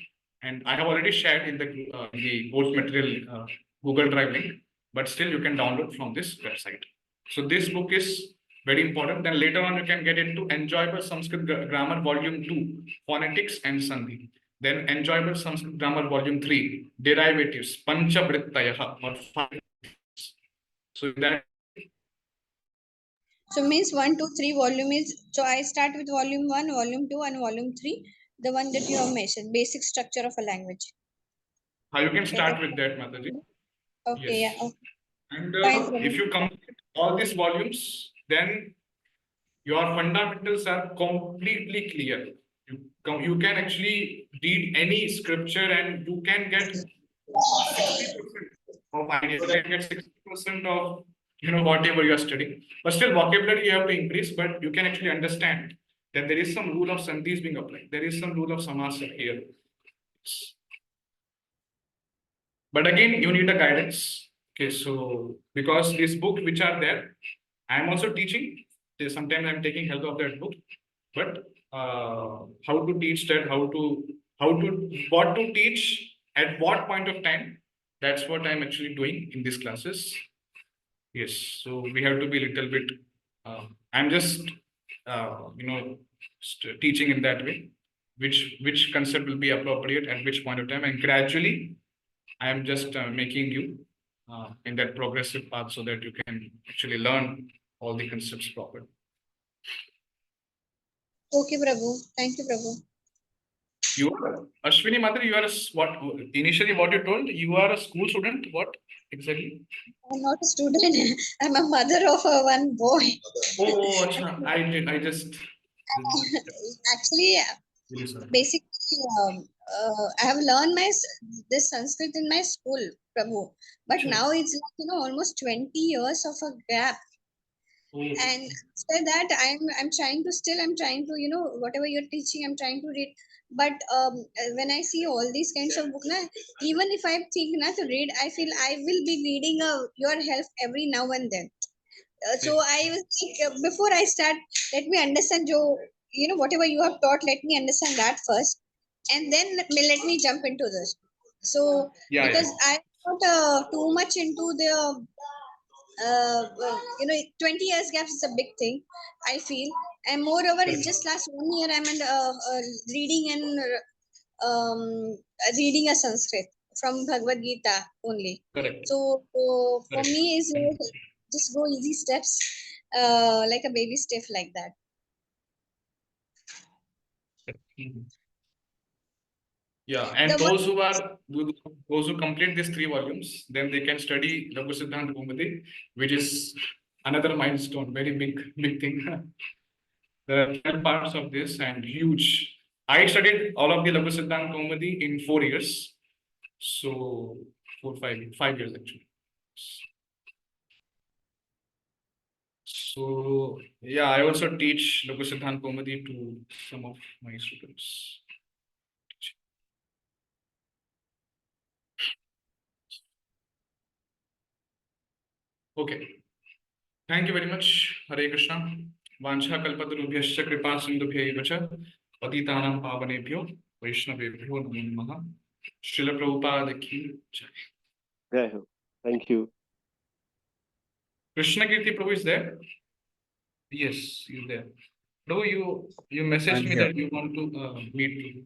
and I have already shared in the course material Google Drive link, but still you can download from this website. So this book is very important. Then later on, you can get into Enjoyable Sanskrit Grammar Volume 2, Phonetics and Sandhi. Then Enjoyable Sanskrit Grammar Volume 3, Derivatives, Panchavrittayaha, or 5. So that. So means 1, 2, 3 volume is, so I start with volume 1, volume 2 and volume 3, the one that you have mentioned, basic structure of a language. How you can start with that, Mataji. Okay, yes. yeah. Okay. And Fine, if you complete all these volumes, then your fundamentals are completely clear. You can actually read any scripture and you can get 60% of ideas. You can get 60% of whatever you are studying. But still, vocabulary you have to increase, but you can actually understand that there is some rule of sandhis being applied. There is some rule of samasa here. But again, you need a guidance. Okay, so because this book which are there, I am also teaching. Sometimes I'm taking help of that book. But how to teach that, what to teach at what point of time, that's what I'm actually doing in these classes. Yes, so we have to be a little bit, I'm just, teaching in that way, which concept will be appropriate at which point of time, and gradually I am just making you in that progressive path so that you can actually learn all the concepts properly. Okay, Prabhu. Thank you, Prabhu. You are Ashwini Mother, you are what initially what you told, you are a school student, what exactly? I'm not a student. I'm a mother of one boy. Oh, achha, I just Actually, really sorry. basically, I have learned this Sanskrit in my school, Prabhu. But Sure. now it's like, almost 20 years of a gap. Oh. And after that, I'm trying to, whatever you're teaching, I'm trying to read. But when I see all these kinds of books, even if I think not to read, I feel I will be needing your help every now and then. So I was like, before I start, let me understand, Joe, whatever you have taught, let me understand that first. And then let me jump into this. So, Yeah, because I'm not too much into the 20 years gaps is a big thing, I feel. And moreover, it's just last 1 year I'm in reading and reading a Sanskrit from Bhagavad Gita only. Correct. So for Correct. me is just go easy steps, like a baby step like that. Yeah, and The those who complete these 3 volumes, then they can study Lagu Siddhanta Kaumudi, which is another milestone, very big thing. There are 12 parts of this and huge. I studied all of the Lagu Siddhanta Kaumudi in 4 years. So 5 years actually. So yeah, I also teach Lagu Siddhanta Kaumudi to some of my students. Okay. Thank you very much. Hare Krishna. Vancha kalpatarubhyascha kripa sindhubhyaiva cha patitanam pavanebhyo vaishnavebhyo namo namaha. Srila Prabhupada ki jai. Jai Ho. Thank you. Krishna Kirti Prabhu is there? Yes, he's there. Prabhu, you messaged I'm me here. that you want to meet me.